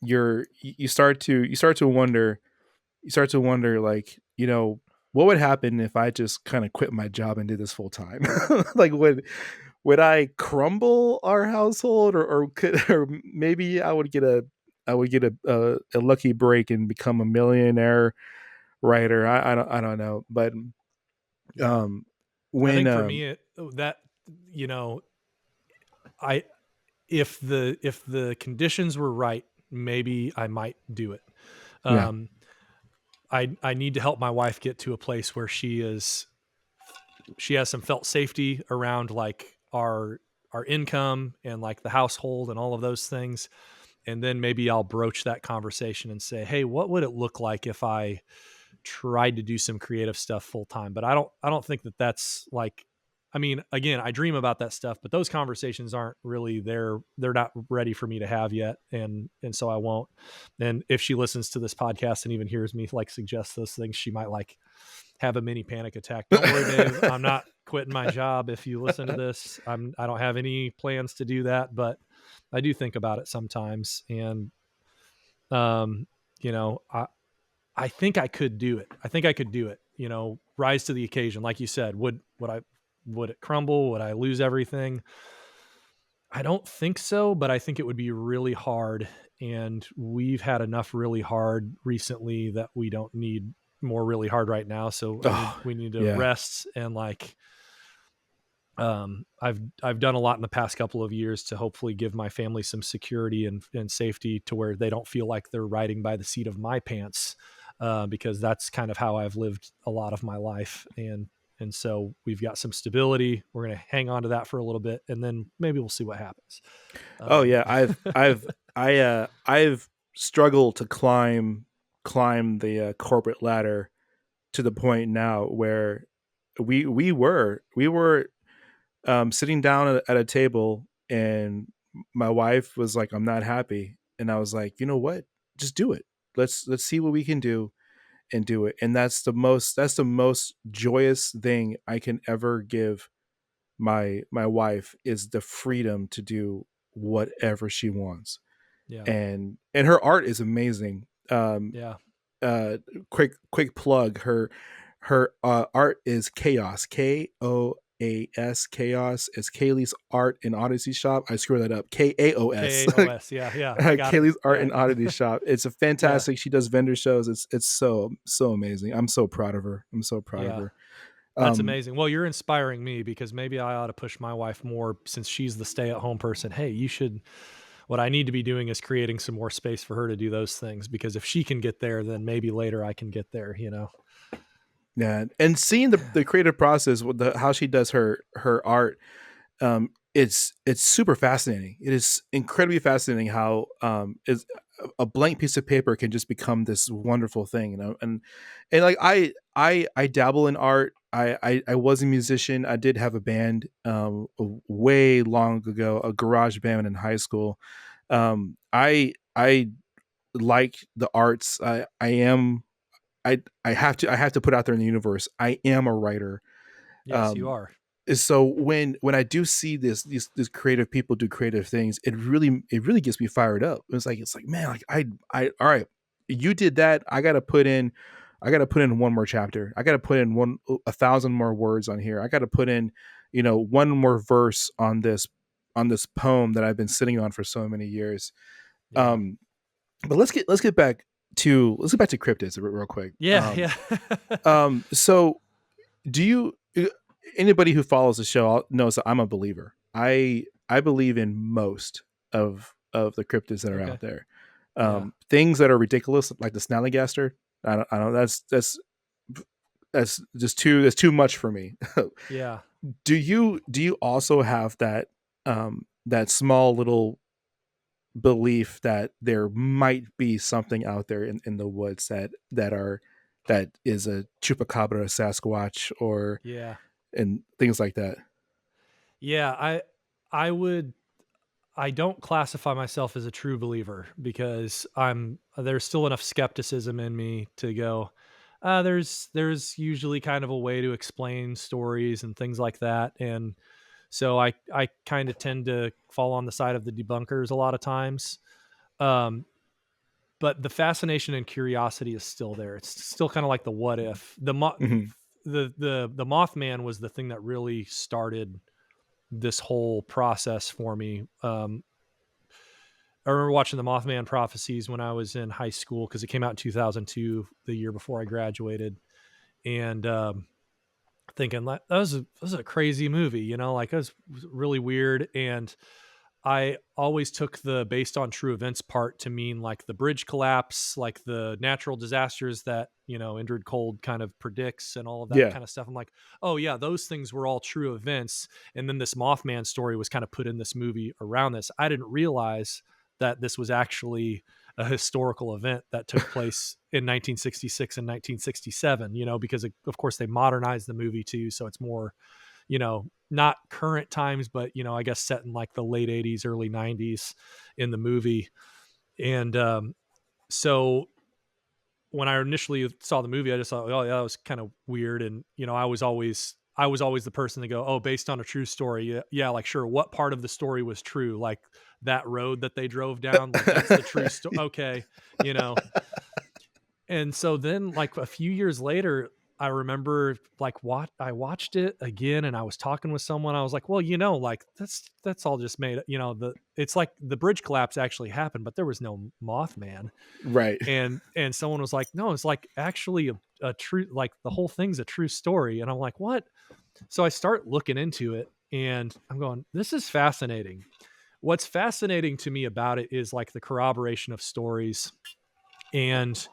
you start to wonder like what would happen if I just kind of quit my job and did this full time. Like would I crumble our household, or could or maybe I would get a lucky break and become a millionaire writer. I don't know, but yeah. um I when think for me, that you know, I if the conditions were right, maybe I might do it. yeah. Um, I need to help my wife get to a place where she has some felt safety around like our income and like the household and all of those things. And then maybe I'll broach that conversation and say, hey, what would it look like if I tried to do some creative stuff full time? But I don't think that that's like, I mean, again, I dream about that stuff, but those conversations aren't really there. They're not ready for me to have yet. And so I won't. And if she listens to this podcast and even hears me like suggest those things, she might like have a mini panic attack. Don't worry, babe. I'm not quitting my job. If you listen to this, I don't have any plans to do that, but I do think about it sometimes. And, um, you know, I think I could do it. I think I could do it, rise to the occasion. Like you said, would it crumble? Would I lose everything? I don't think so, but I think it would be really hard. And we've had enough really hard recently that we don't need more really hard right now. So Oh, we need to yeah. rest and like, I've done a lot in the past couple of years to hopefully give my family some security and safety to where they don't feel like they're riding by the seat of my pants, because that's kind of how I've lived a lot of my life. And so we've got some stability. We're going to hang on to that for a little bit, and then maybe we'll see what happens. Oh Um, yeah, I've struggled to climb the corporate ladder to the point now where we were sitting down at a table, and my wife was like, "I'm not happy," and I was like, "You know what? Just do it. Let's see what we can do and do it." And that's the most joyous thing I can ever give my wife, is the freedom to do whatever she wants. yeah, And her art is amazing. yeah. Uh quick plug, her art is chaos, KOAS, chaos. It's Kaylee's art and Odyssey shop. I screw that up, KAOS. KAOS. Yeah, yeah. I got it. Kaylee's art Yeah, and Odyssey shop. It's a yeah, fantastic, she does vendor shows. It's so amazing. I'm so proud of her. I'm so proud of yeah. her. That's um amazing. Well, you're inspiring me because maybe I ought to push my wife more since she's the stay-at-home person. Hey, you should what I need to be doing is creating some more space for her to do those things, because if she can get there, then maybe later I can get there. yeah, and seeing the creative process with the how she does her art, it's super fascinating. It is incredibly fascinating how is a blank piece of paper can just become this wonderful thing, and like I dabble in art. I was a musician. I did have a band way long ago, a garage band in high school. I like the arts. I have to put out there in the universe, I am a writer. Yes, you um are. so when I do see these creative people do creative things, it really gets me fired up. It's like, man, like I all right, you did that. I gotta put in one more chapter. I gotta put in 1,000 more words on here. I gotta put in, one more verse on this poem that I've been sitting on for so many years. Yeah. um but let's get back to cryptids real quick. Yeah, yeah. So do you anybody who follows the show knows that I'm a believer. I believe in most of the cryptids that are Okay. out there. Yeah. Things that are ridiculous, like the snallygaster. I don't. That's just too. That's too much for me. Yeah. Do you also have that small little belief that there might be something out there in the woods that is a chupacabra, a Sasquatch, or Yeah. and things like that? Yeah, I would I don't classify myself as a true believer because there's still enough skepticism in me to go, there's usually kind of a way to explain stories and things like that. And so I kind of tend to fall on the side of the debunkers a lot of times. Um, but the fascination and curiosity is still there. It's still kind of like the what if. Hmm. The Mothman was the thing that really started this whole process for me. I remember watching the Mothman prophecies when I was in high school because it came out in 2002, the year before I graduated, and thinking that was a crazy movie, like it was really weird. And I always took the based on true events part to mean like the bridge collapse, like the natural disasters that Indrid Cold kind of predicts and all of that Yeah. kind of stuff. I'm like, oh yeah, those things were all true events. And then this Mothman story was kind of put in this movie around this. I didn't realize that this was actually a historical event that took place in 1966 and 1967, because of course they modernized the movie too. So it's more, not current times, but, I guess set in like the late 80s, early 90s in the movie. And so when I initially saw the movie, I just thought, oh yeah, that was kind of weird. And, I was always the person to go, oh, based on a true story. Yeah, yeah, like, sure. What part of the story was true? Like that road that they drove down, like that's the true story. Okay. You know, and so then like a few years later, I remember like what I watched it again and I was talking with someone. I was like, well, like that's all just made, it's like the bridge collapse actually happened, but there was no Mothman. Right. And someone was like, no, it's like actually a true, like the whole thing's a true story. And I'm like, what? So I start looking into it and I'm going, this is fascinating. What's fascinating to me about it is like the corroboration of stories and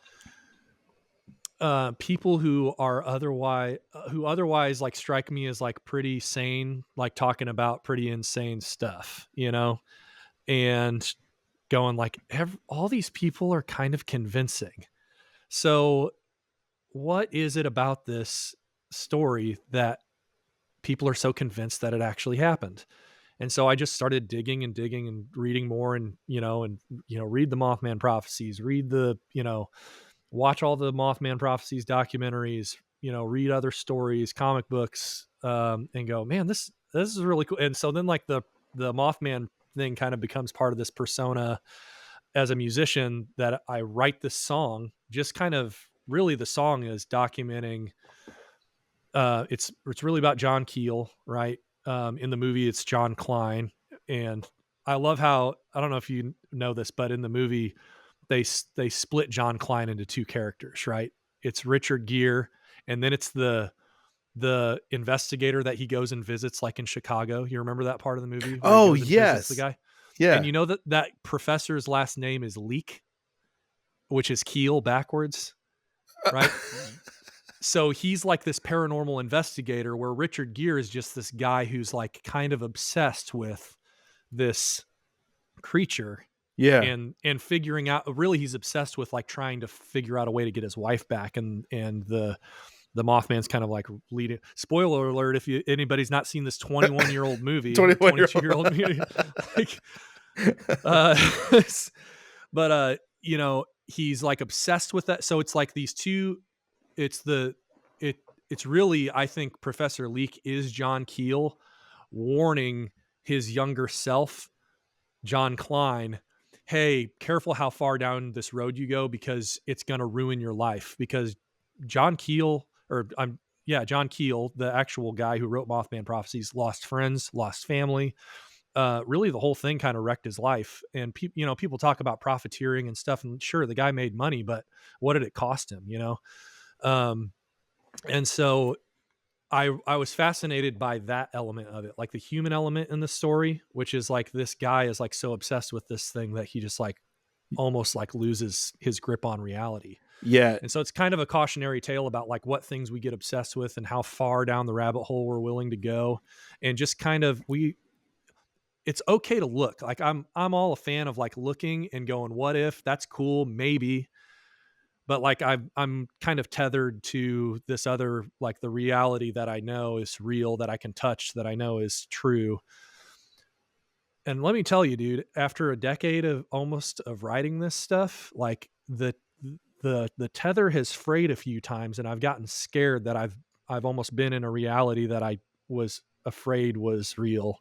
people who are otherwise like strike me as like pretty sane, like talking about pretty insane stuff, and going like all these people are kind of convincing. So what is it about this story that people are so convinced that it actually happened? And so I just started digging and digging and reading more and, read the Mothman prophecies, read the, watch all the Mothman prophecies documentaries, read other stories, comic books, and go, man, this is really cool. And so then like the Mothman thing kind of becomes part of this persona as a musician, that I write this song, just kind of really the song is documenting, it's really about John Keel, right? In the movie it's John Klein. And I love how, I don't know if you know this, but in the movie they split John Klein into two characters, right? It's Richard Gere, and then it's the investigator that he goes and visits, like in Chicago. You remember that part of the movie where he Oh, goes and visits the yes. guy? Yeah. And that professor's last name is Leak, which is Keel backwards, right? So he's like this paranormal investigator, where Richard Gere is just this guy who's like kind of obsessed with this creature Yeah. and figuring out, really he's obsessed with like trying to figure out a way to get his wife back. And the Mothman's kind of like leading, spoiler alert if anybody's not seen this 21-year-old movie, 22-year-old movie, like uh but he's like obsessed with that. So it's like these two, it's really, I think Professor Leak is John Keel warning his younger self, John Klein, hey, careful how far down this road you go, because it's going to ruin your life. Because John Keel, John Keel, the actual guy who wrote Mothman Prophecies, lost friends, lost family. Really the whole thing kind of wrecked his life. And people talk about profiteering and stuff, and sure, the guy made money, but what did it cost him? And so I was fascinated by that element of it, like the human element in the story, which is like this guy is like so obsessed with this thing that he just like almost like loses his grip on reality. Yeah. And so it's kind of a cautionary tale about like what things we get obsessed with and how far down the rabbit hole we're willing to go. And just kind of, it's okay to look. Like I'm all a fan of like looking and going, what if? That's cool, maybe. But like I'm kind of tethered to this other, like the reality that I know is real, that I can touch, that I know is true. And let me tell you, dude, after a decade of almost of writing this stuff, like the tether has frayed a few times, and I've gotten scared that I've almost been in a reality that I was afraid was real.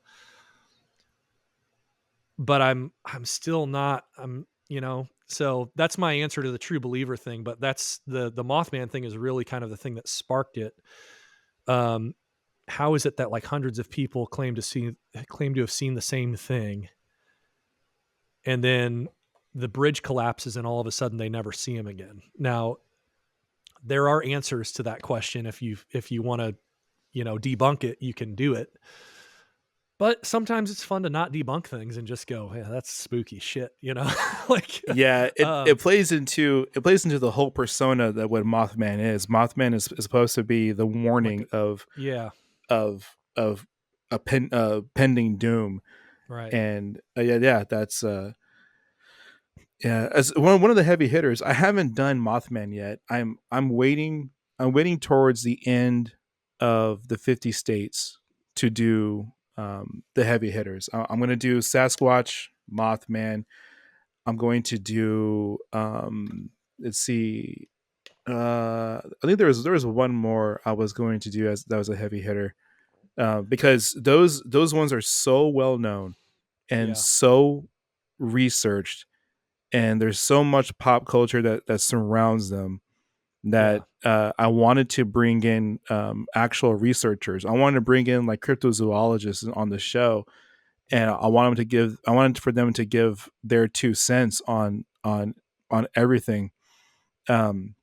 But I'm still not, so that's my answer to the true believer thing. But that's the Mothman thing is really kind of the thing that sparked it. How is it that like hundreds of people claim to have seen the same thing, and then the bridge collapses and all of a sudden they never see him again? Now, there are answers to that question. If you want to, debunk it, you can do it. But sometimes it's fun to not debunk things and just go, yeah, that's spooky shit, you know? Like, Yeah, it, um, it plays into the whole persona that what Mothman is. Mothman is supposed to be the like, warning yeah, of a pending doom. right. And yeah, that's yeah, as one of the heavy hitters. I haven't done Mothman yet. I'm waiting towards the end of the 50 states to do the heavy hitters. I'm going to do Sasquatch, Mothman. I'm going to do let's see. I think there was one more I was going to do as that was a heavy hitter. Because those ones are so well known and Yeah, so researched, and there's so much pop culture that surrounds them that yeah, I wanted to bring in actual researchers. I wanted to bring in like cryptozoologists on the show, and right. I wanted for them to give their 2 cents on everything. Um,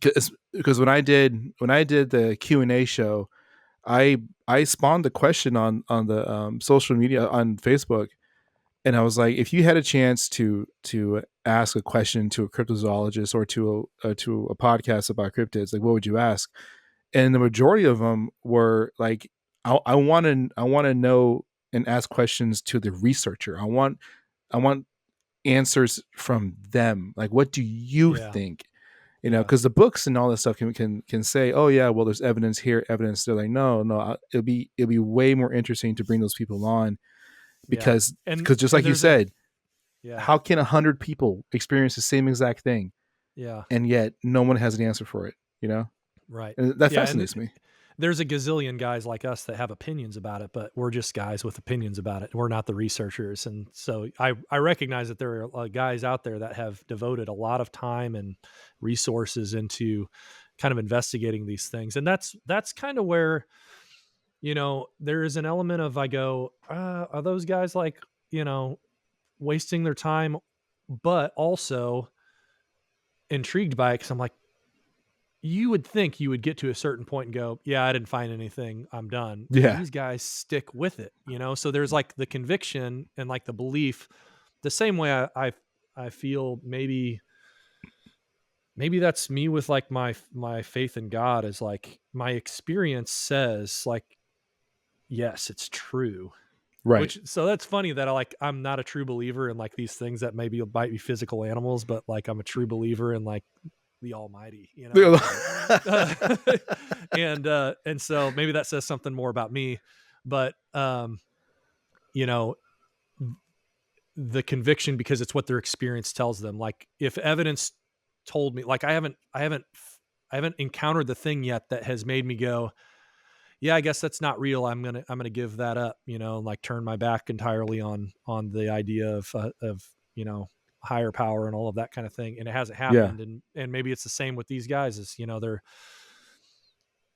because when I did the Q&A show, I spawned the question on the social media on Facebook, and I was like, if you had a chance to ask a question to a cryptozoologist or to a podcast about cryptids, like what would you ask? And the majority of them were like, I want to know and ask questions to the researcher. I want answers from them. Like, what do you Yeah, think? You know, yeah, because the books and all this stuff can say, oh yeah, well there's evidence here, evidence. They're like, no, it'll be way more interesting to bring those people on yeah. because just And like you there's a said, yeah, how can 100 people experience the same exact thing yeah, and yet no one has an answer for it? You know, right. and that Yeah, and fascinates me. there's a gazillion guys like us that have opinions about it, but we're just guys with opinions about it. We're not the researchers. And so I recognize that there are guys out there that have devoted a lot of time and resources into kind of investigating these things. And that's kind of where, there is an element of, I go, are those guys like, wasting their time, but also intrigued by it? Cause I'm like, you would think you would get to a certain point and go, "Yeah, I didn't find anything. I'm done." And Yeah, these guys stick with it, you know? So there's like the conviction and like the belief the same way I feel maybe that's me with like my faith in God is like my experience says like yes, it's true. right. Which so that's funny that I'm not a true believer in like these things that maybe might be physical animals, but like I'm a true believer in like the Almighty, uh, and so maybe that says something more about me, but you know, the conviction because it's what their experience tells them. Like if evidence told me, like I haven't encountered the thing yet that has made me go, yeah, I guess that's not real. I'm gonna give that up, and like turn my back entirely on the idea of higher power and all of that kind of thing. And it hasn't Yeah, happened, and maybe it's the same with these guys. Is they're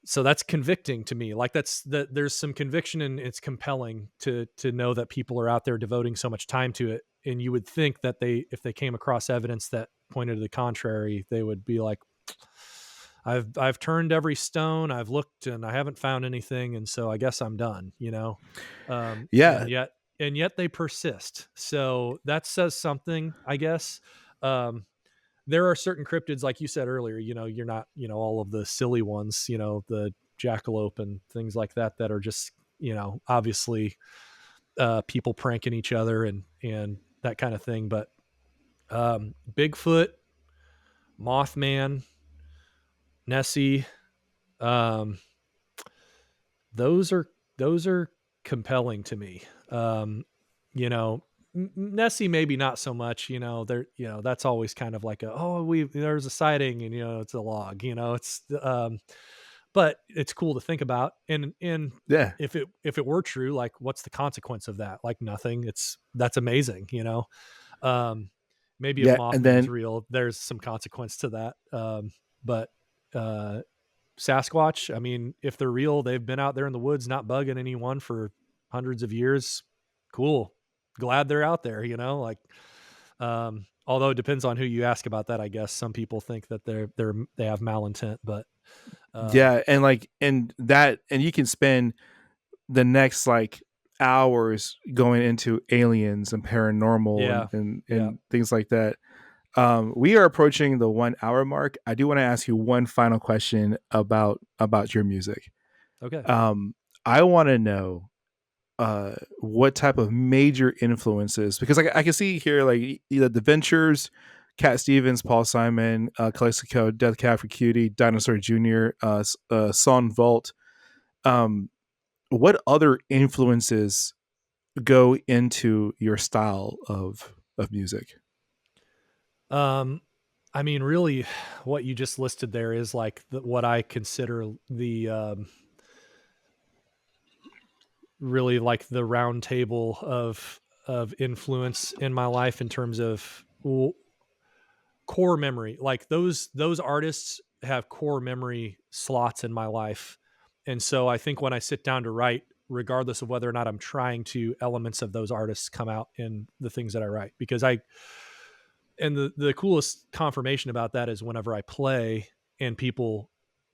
so that's convicting to me. Like that there's some conviction and it's compelling to know that people are out there devoting so much time to it. And you would think that if they came across evidence that pointed to the contrary, they would be like, I've turned every stone, I've looked and I haven't found anything, and so I guess I'm done. Um, yeah, and yet and yet they persist. So that says something, I guess. Um, there are certain cryptids, like you said earlier, you're not, all of the silly ones, the jackalope and things like that that are just, obviously people pranking each other and that kind of thing. But Bigfoot, Mothman, Nessie, um, those are those are compelling to me. You know, Nessie maybe not so much. There, that's always kind of like there's a sighting and it's a log. But it's cool to think about. And yeah, if it were true, like what's the consequence of that? Like nothing. That's amazing. Um, maybe if yeah. And Mothman's then real, there's some consequence to that. But uh, Sasquatch, I mean, if they're real, they've been out there in the woods not bugging anyone for hundreds of years. Cool. Glad they're out there, like although it depends on who you ask about that, I guess. Some people think that they have malintent, but um yeah, and like and that and you can spend the next like hours going into aliens and paranormal Yeah. Yeah. and things like that. We are approaching the 1 hour mark. I do want to ask you one final question about your music. Okay. Um, I want to know what type of major influences, because I can see here like either the Ventures, Cat Stevens, Paul Simon, Calexico, Death Cab for Cutie, Dinosaur Jr., Son Volt. Um, what other influences go into your style of music? Um, I mean, really, what you just listed there is like what I consider the really like the round table of influence in my life in terms of core memory. Like those artists have core memory slots in my life, and so I think when I sit down to write, regardless of whether or not I'm trying to, elements of those artists come out in the things that I write. Because I and the coolest confirmation about that is whenever I play and people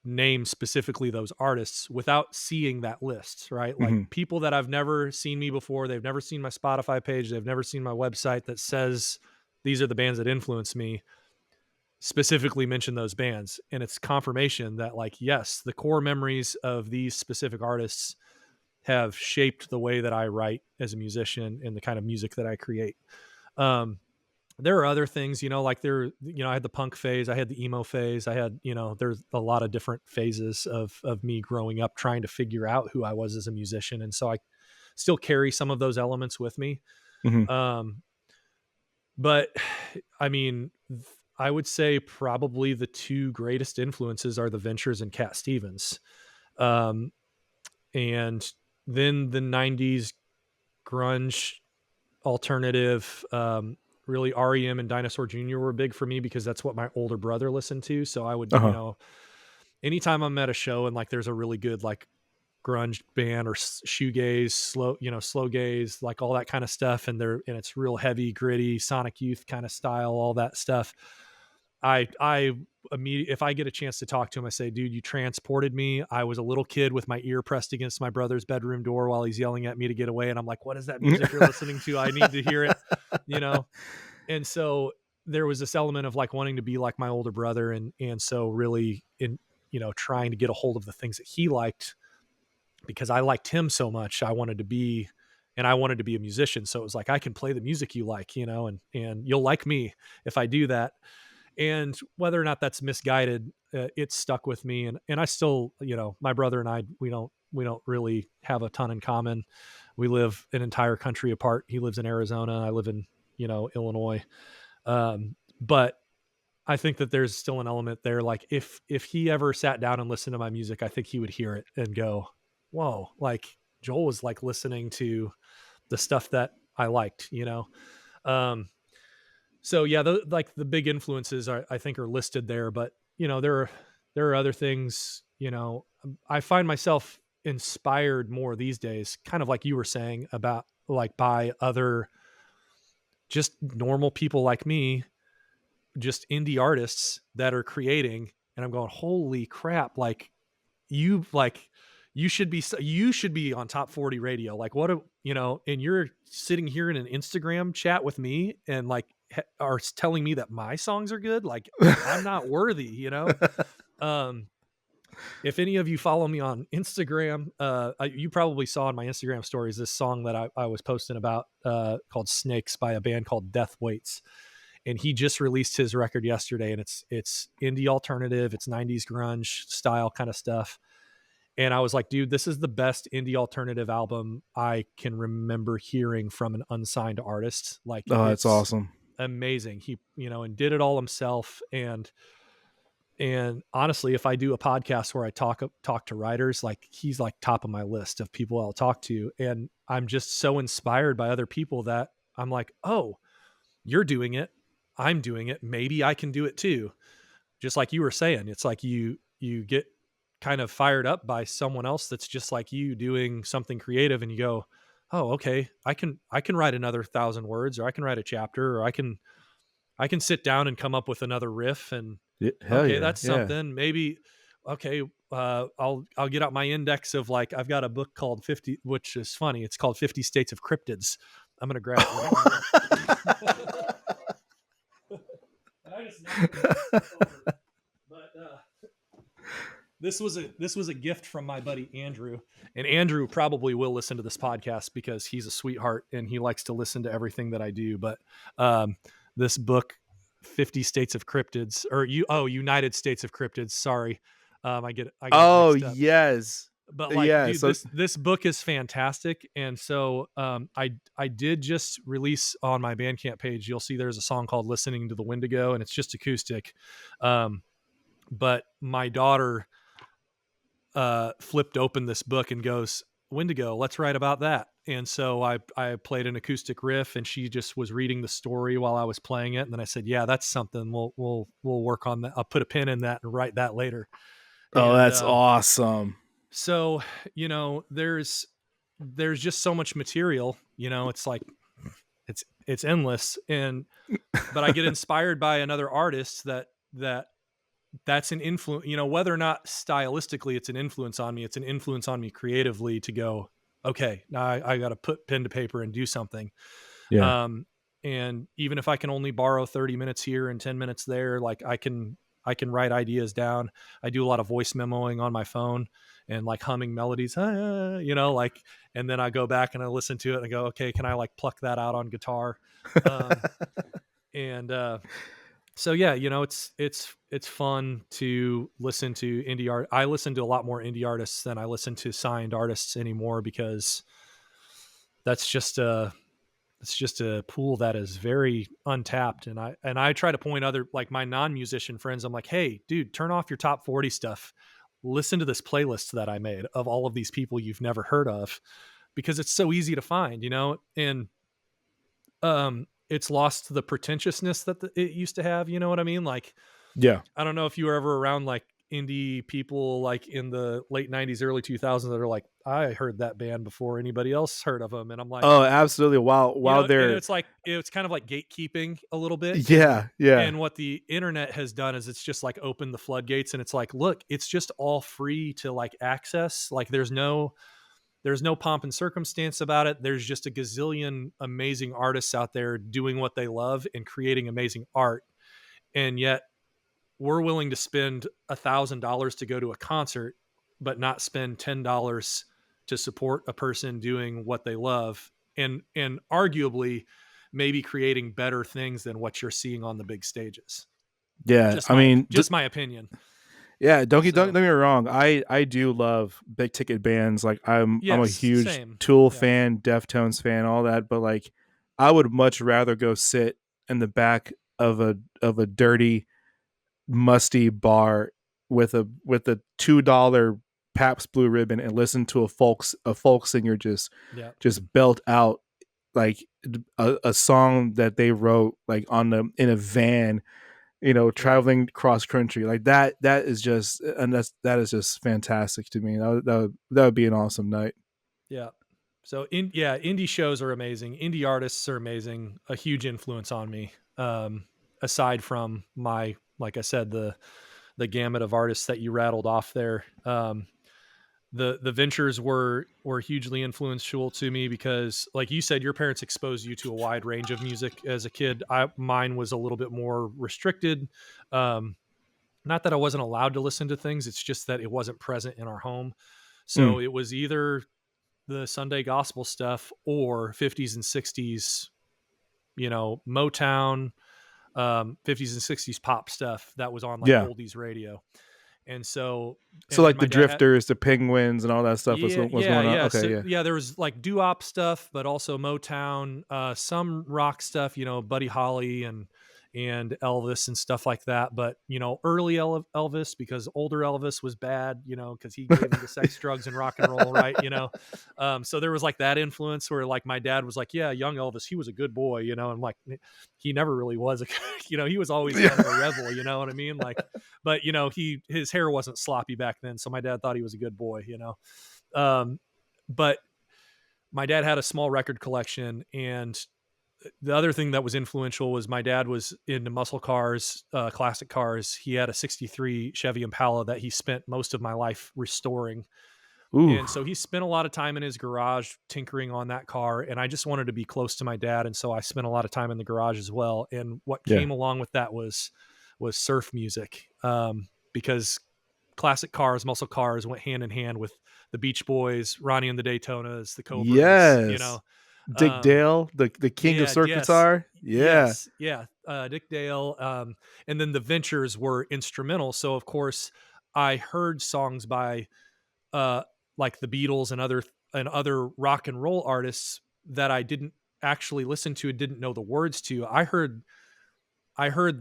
name specifically those artists without seeing that list, right? Like Hmm. people that I've never seen me before, they've never seen my Spotify page, they've never seen my website that says these are the bands that influence me, specifically mention those bands. And it's confirmation that, like, yes, the core memories of these specific artists have shaped the way that I write as a musician and the kind of music that I create. Um, there are other things, like I had the punk phase, I had the emo phase, I had, there's a lot of different phases of me growing up trying to figure out who I was as a musician. And so I still carry some of those elements with me. Hmm. Um, but I mean, I would say probably the two greatest influences are the Ventures and Cat Stevens. Um, and then the 90s grunge alternative, really REM and Dinosaur Jr. were big for me because that's what my older brother listened to. So I would, Uh-huh. anytime I'm at a show and like there's a really good like grunge band or shoegaze, slow gaze, like all that kind of stuff, and it's real heavy, gritty, Sonic Youth kind of style, all that stuff. I immediately, if I get a chance to talk to him, I say, dude, you transported me. I was a little kid with my ear pressed against my brother's bedroom door while he's yelling at me to get away. And I'm like, what is that music you're listening to? I need to hear it, you know? And so there was this element of like wanting to be like my older brother. And so really trying to get a hold of the things that he liked because I liked him so much. I wanted to be a musician. So it was like, I can play the music you like, and you'll like me if I do that. And whether or not that's misguided, it stuck with me. And I still, my brother and I, we don't really have a ton in common. We live an entire country apart. He lives in Arizona. I live in, Illinois. But I think that there's still an element there. Like if he ever sat down and listened to my music, I think he would hear it and go, whoa, like Joel was like listening to the stuff that I liked, Um, so yeah, like the big influences I think are listed there, but there are other things. I find myself inspired more these days, kind of like you were saying about like by other just normal people like me, just indie artists that are creating, and I'm going, holy crap! Like you should be on top 40 radio. Like and you're sitting here in an Instagram chat with me and like are telling me that my songs are good. Like I'm not worthy. Um, if any of you follow me on Instagram, you probably saw in my Instagram stories this song that I was posting about, called Snakes by a band called Death Waits. And he just released his record yesterday, and it's indie alternative, it's 90s grunge style kind of stuff. And I was like, dude, this is the best indie alternative album I can remember hearing from an unsigned artist. Like Oh, that's it's awesome. amazing. He, and did it all himself. And honestly, if I do a podcast where I talk to writers, like he's like top of my list of people I'll talk to. And I'm just so inspired by other people that I'm like, oh, you're doing it. I'm doing it. Maybe I can do it too. Just like you were saying, it's like you get kind of fired up by someone else that's just like you doing something creative, and you go, oh, okay, I can write another 1,000 words, or I can write a chapter, or I can sit down and come up with another riff, and Hell okay, yeah, that's yeah. something. Maybe okay, I'll get out my index of like, I've got a book called 50, which is funny. It's called 50 States of Cryptids. I'm going to grab it. I just knocked it over. But this was a gift from my buddy Andrew, and Andrew probably will listen to this podcast because he's a sweetheart and he likes to listen to everything that I do. But this book, 50 States of Cryptids, or United States of Cryptids. Sorry, I get it Oh mixed up. yes. But like, Yeah, dude, so this book is fantastic. And so I did just release on my Bandcamp page. You'll see there's a song called "Listening to the Wendigo," and it's just acoustic. But my daughter flipped open this book and goes, "Wendigo, let's write about that." And so I played an acoustic riff, and she just was reading the story while I was playing it. And then I said, "Yeah, that's something. We'll work on that. I'll put a pin in that and write that later." oh, And that's awesome. so, there's just so much material. It's like it's endless. But I get inspired by another artist that's an influence, whether or not stylistically it's an influence on me, it's an influence on me creatively to go, okay, now I got to put pen to paper and do something. Yeah. And even if I can only borrow 30 minutes here and 10 minutes there, like I can write ideas down. I do a lot of voice memoing on my phone and like humming melodies, like, and then I go back and I listen to it and I go, okay, can I like pluck that out on guitar? And so yeah, it's fun to listen to indie art. I listen to a lot more indie artists than I listen to signed artists anymore, because that's just a pool that is very untapped. And I try to point other, like my non-musician friends, I'm like, hey dude, turn off your top 40 stuff. Listen to this playlist that I made of all of these people you've never heard of, because it's so easy to find, and it's lost the pretentiousness that it used to have. You know what I mean? Like, Yeah. I don't know if you were ever around like indie people like in the late 90s, early 2000s that are like, I heard that band before anybody else heard of them. And I'm like, Oh, absolutely. While and they're it's kind of like gatekeeping a little bit. yeah, yeah. And what the internet has done is it's just like opened the floodgates, and it's like, look, it's just all free to like access. Like there's no pomp and circumstance about it. There's just a gazillion amazing artists out there doing what they love and creating amazing art. And yet we're willing to spend $1,000 to go to a concert, but not spend $10 to support a person doing what they love. And arguably maybe creating better things than what you're seeing on the big stages. Yeah. Just I mean, my opinion. yeah, don't get me wrong. I do love big ticket bands. Like I'm a huge same. Tool fan, Deftones fan, all that. But like, I would much rather go sit in the back of a dirty, musty bar with a $2 Pabst Blue Ribbon and listen to a folk singer just belt out like a song that they wrote like in a van, traveling cross country. Like that is just, and that is just fantastic to me. That would be an awesome night. Yeah. So indie shows are amazing. Indie artists are amazing. A huge influence on me. Aside from my, like I said, the gamut of artists that you rattled off there. The Ventures were hugely influential to me because, like you said, your parents exposed you to a wide range of music as a kid. Mine was a little bit more restricted. Not that I wasn't allowed to listen to things. It's just that it wasn't present in our home. So it was either the Sunday gospel stuff or 50s and 60s, Motown, 50s and 60s pop stuff that was on like oldies radio. And so like the Drifters, the Penguins, and all that stuff was going on. Yeah. Okay, so, there was like doo-wop stuff, but also Motown, some rock stuff, Buddy Holly and Elvis and stuff like that. But early Elvis, because older Elvis was bad, because he gave into sex, drugs, and rock and roll, right? So there was like that influence where like my dad was like, yeah, young Elvis, he was a good boy, and like he never really was he was always kind of a rebel, you know what I mean? Like, but his hair wasn't sloppy back then, so my dad thought he was a good boy, but my dad had a small record collection, and the other thing that was influential was my dad was into muscle cars, classic cars. He had a 63 Chevy Impala that he spent most of my life restoring. Ooh, And so he spent a lot of time in his garage tinkering on that car. And I just wanted to be close to my dad. And so I spent a lot of time in the garage as well. And what yeah. came along with that was surf music. Because classic cars, muscle cars went hand in hand with the Beach Boys, Ronnie and the Daytonas, the Cobras, Yes. Dick um, Dale, the king of yeah, surf yes, guitar. Yeah. yes, yeah. Dick Dale, and then the Ventures were instrumental. So of course, I heard songs by uh, like the Beatles and other rock and roll artists that I didn't actually listen to and didn't know the words to. I heard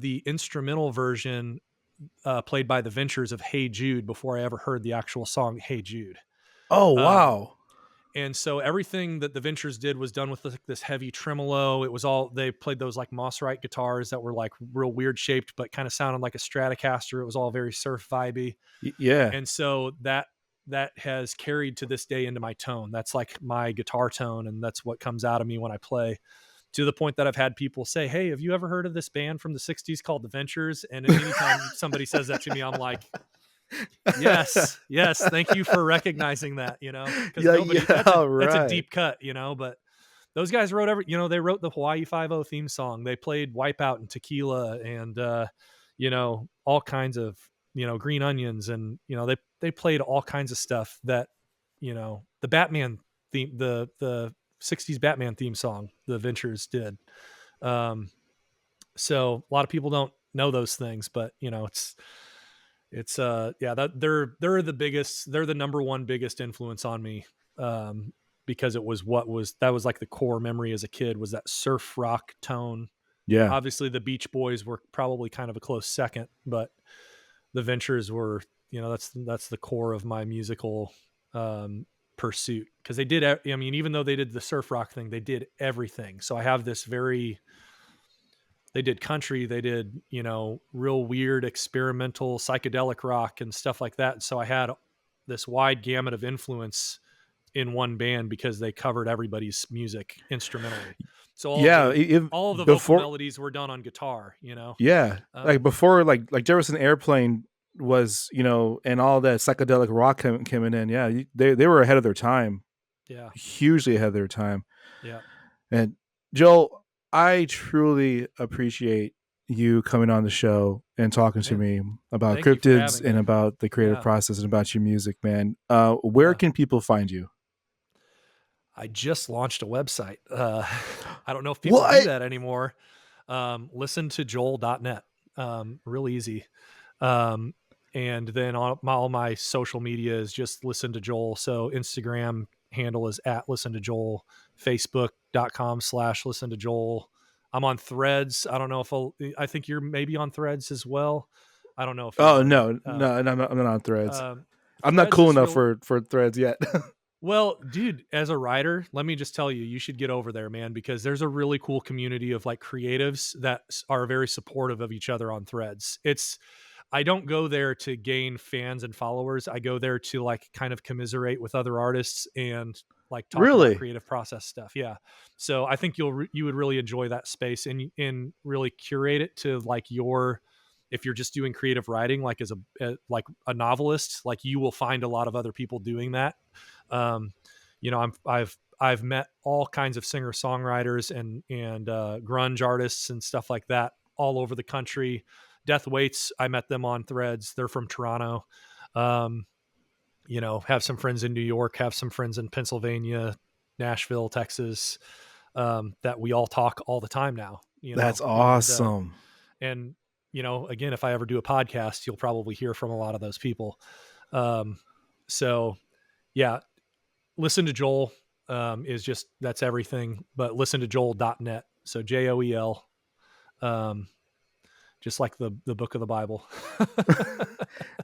the instrumental version played by the Ventures of "Hey Jude" before I ever heard the actual song "Hey Jude." Oh Um, wow. and so everything that the Ventures did was done with this heavy tremolo. It was all, they played those like Mossrite guitars that were like real weird shaped but kind of sounded like a Stratocaster. It was all very surf vibey. Yeah. And so that has carried to this day into my tone. That's like my guitar tone, and that's what comes out of me when I play, to the point that I've had people say, "Hey, have you ever heard of this band from the 60s called the Ventures?" And anytime somebody says that to me, I'm like, yes, yes, thank you for recognizing that, because Yeah. nobody, Yeah. that's a All that's a right. deep cut, but those guys wrote they wrote the Hawaii 5 theme song. They played Wipeout and Tequila and all kinds of, Green Onions, and they played all kinds of stuff that, the Batman theme, the 60s Batman theme song, the Ventures did. Um so a lot of people don't know those things, but it's yeah, that they're the number one biggest influence on me. Because it was that was like the core memory as a kid, was that surf rock tone. Yeah. Obviously the Beach Boys were probably kind of a close second, but the Ventures were, that's the core of my musical pursuit, because they did, I mean, even though they did the surf rock thing, they did everything. So I have this very, they did country, they did, real weird experimental psychedelic rock and stuff like that. So I had this wide gamut of influence in one band because they covered everybody's music instrumentally. So Yeah. all of the vocal Before. melodies were done on guitar, Yeah. Like Um, before, like Jefferson Airplane was, and all that psychedelic rock coming in. Yeah. They were ahead of their time, yeah, hugely ahead of their time. yeah. And Joel, I truly appreciate you coming on the show and talking to Man, me about thank you for cryptids having and me. about the creative Yeah, process and about your music, man. Where yeah. can people find you? I just launched a website. I don't know if people do What? that anymore. Listen to joel.net. Real easy. Um, and then all my social media is just listen to Joel. So Instagram handle is at listen to Joel, Facebook.com/listen to Joel. I'm on Threads. I don't know if I think you're maybe on Threads as well. I don't know if you Oh are, but no, no, and I'm not on Threads. I'm not Threads cool is enough real. for Threads yet. Well, dude, as a writer, let me just tell you, you should get over there, man, because there's a really cool community of like creatives that are very supportive of each other on Threads. I don't go there to gain fans and followers. I go there to like kind of commiserate with other artists and like talk about Really? creative process stuff. Yeah. So I think you would really enjoy that space, and really curate it to like if you're just doing creative writing, like like a novelist, like you will find a lot of other people doing that. Um, I've met all kinds of singer songwriters and grunge artists and stuff like that all over the country. Death Waits, I met them on Threads. They're from Toronto. Um, have some friends in New York, have some friends in Pennsylvania, Nashville, Texas, that we all talk all the time now, That's and, awesome. and, again, if I ever do a podcast, you'll probably hear from a lot of those people. Um, so yeah, listen to Joel, that's everything, but listen to joel.net. So Joel, um, just like the book of the Bible.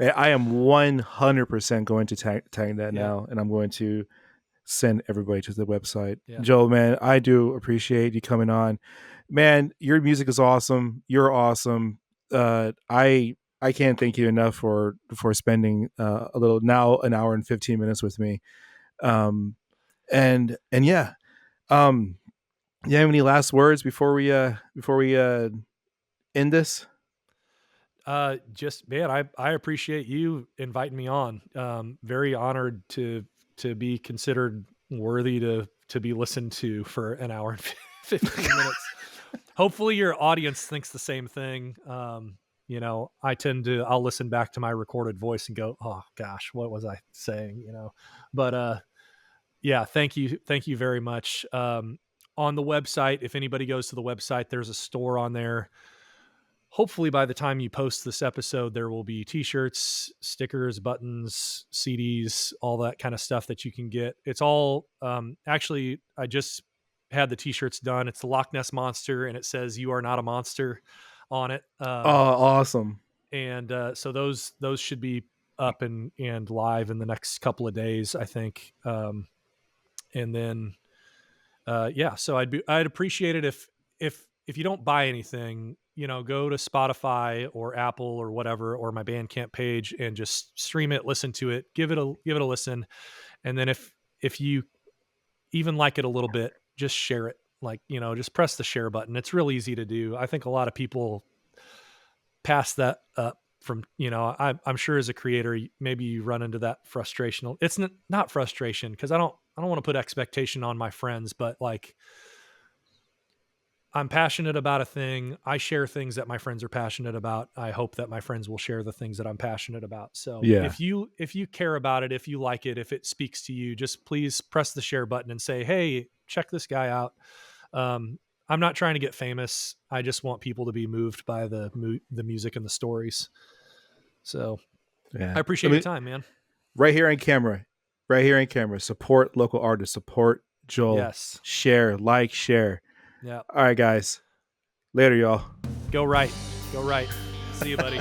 I am 100% going to tag that Yeah. now, and I'm going to send everybody to the website. Yeah. Joel, man, I do appreciate you coming on. Man, your music is awesome. You're awesome. I can't thank you enough for spending a little now an hour and 15 minutes with me. Um, and yeah, um, You have any last words before we end this? Just man, I appreciate you inviting me on. Very honored to be considered worthy to be listened to for an hour and 15 minutes. Hopefully your audience thinks the same thing. I'll listen back to my recorded voice and go, oh gosh, what was I saying? But yeah, thank you very much. On the website, if anybody goes to the website, there's a store on there. Hopefully by the time you post this episode, there will be t-shirts, stickers, buttons, CDs, all that kind of stuff that you can get. It's all, actually, I just had the t-shirts done. It's the Loch Ness Monster, and it says "You are not a monster" on it. Awesome. And so those should be up and live in the next couple of days, I think. And then, yeah, so I'd appreciate it if you don't buy anything, go to Spotify or Apple or whatever, or my Bandcamp page, and just stream it, listen to it, give it a listen. And then if you even like it a little bit, just share it. Like, just press the share button. It's real easy to do. I think a lot of people pass that up from, I'm sure as a creator, maybe you run into that frustration. It's not frustration, because I don't want to put expectation on my friends, but like, I'm passionate about a thing. I share things that my friends are passionate about. I hope that my friends will share the things that I'm passionate about. So Yeah. if you care about it, if you like it, if it speaks to you, just please press the share button and say, hey, check this guy out. I'm not trying to get famous. I just want people to be moved by the music and the stories. So Yeah. I appreciate your time, man. Right here on camera. Support local artists. Support Joel. Yes. Share. Yeah. All right, guys. Later, y'all. Go right. See you, buddy.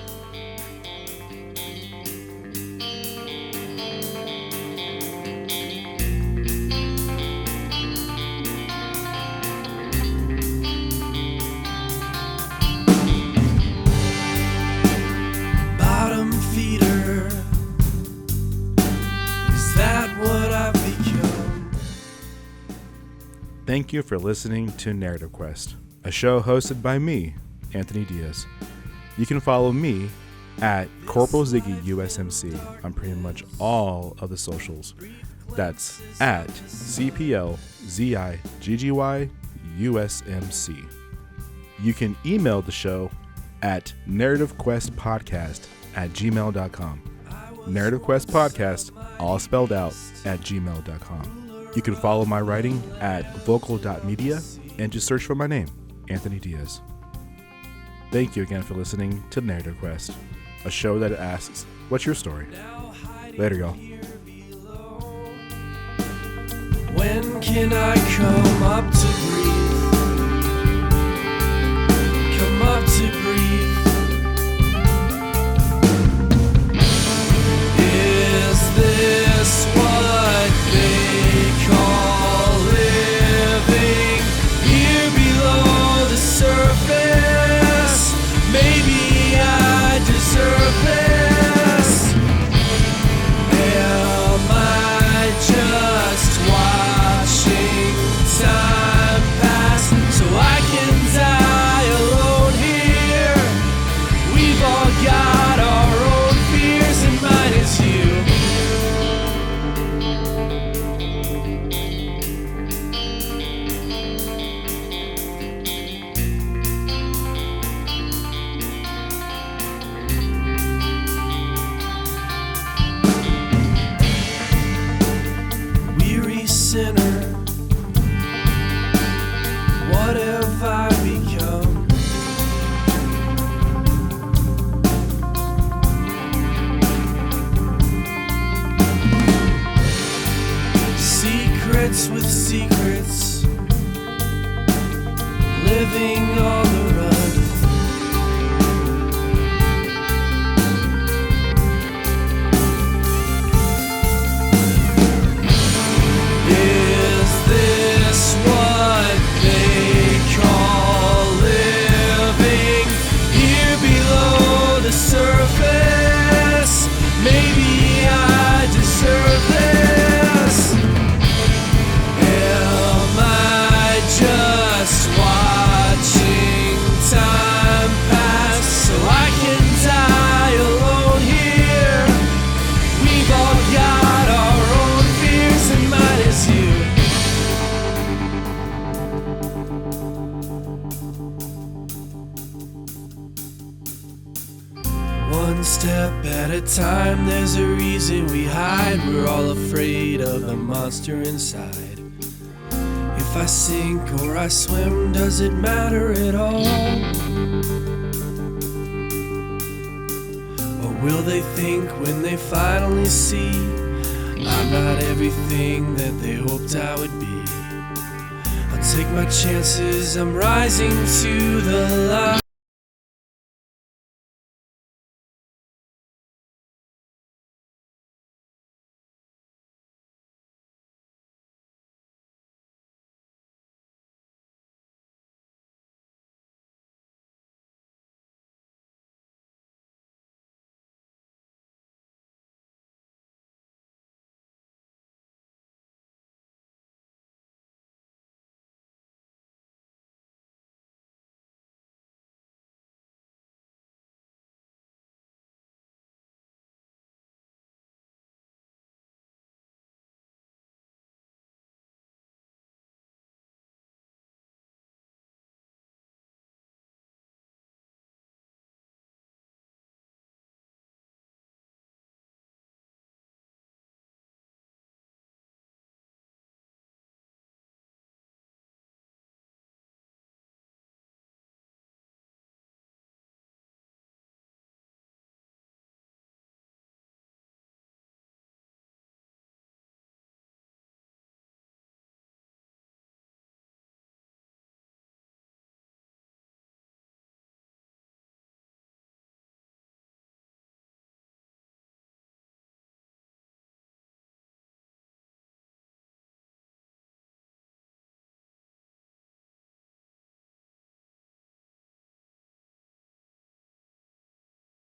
Bottom feeder. Is that what I've become? Thank you for listening to Narrative Quest, a show hosted by me, Anthony Diaz. You can follow me at Corporal Ziggy USMC on pretty much all of the socials. That's at CPLZIGGY USMC. You can email the show at narrativequestpodcast@gmail.com. Narrative Quest Podcast, all spelled out, @gmail.com. You can follow my writing at vocal.media and just search for my name, Anthony Diaz. Thank you again for listening to Narrative Quest, a show that asks, what's your story? Later, y'all. When can I come up to breathe? Come up to breathe. Is this what they call living here below the surface? Maybe I deserve this. Am I just watching time pass so I can die alone here? We've all got our own fears, and mine is you. Weary sinner, what have I become? Secrets with secrets, living on the run. Is this what they call living here below the surface? Maybe I deserve this. Am I just time there's a reason we hide. We're all afraid of the monster inside. If I sink or I swim, does it matter at all? What will they think when they finally see I'm not everything that they hoped I would be? I'll take my chances, I'm rising to the light.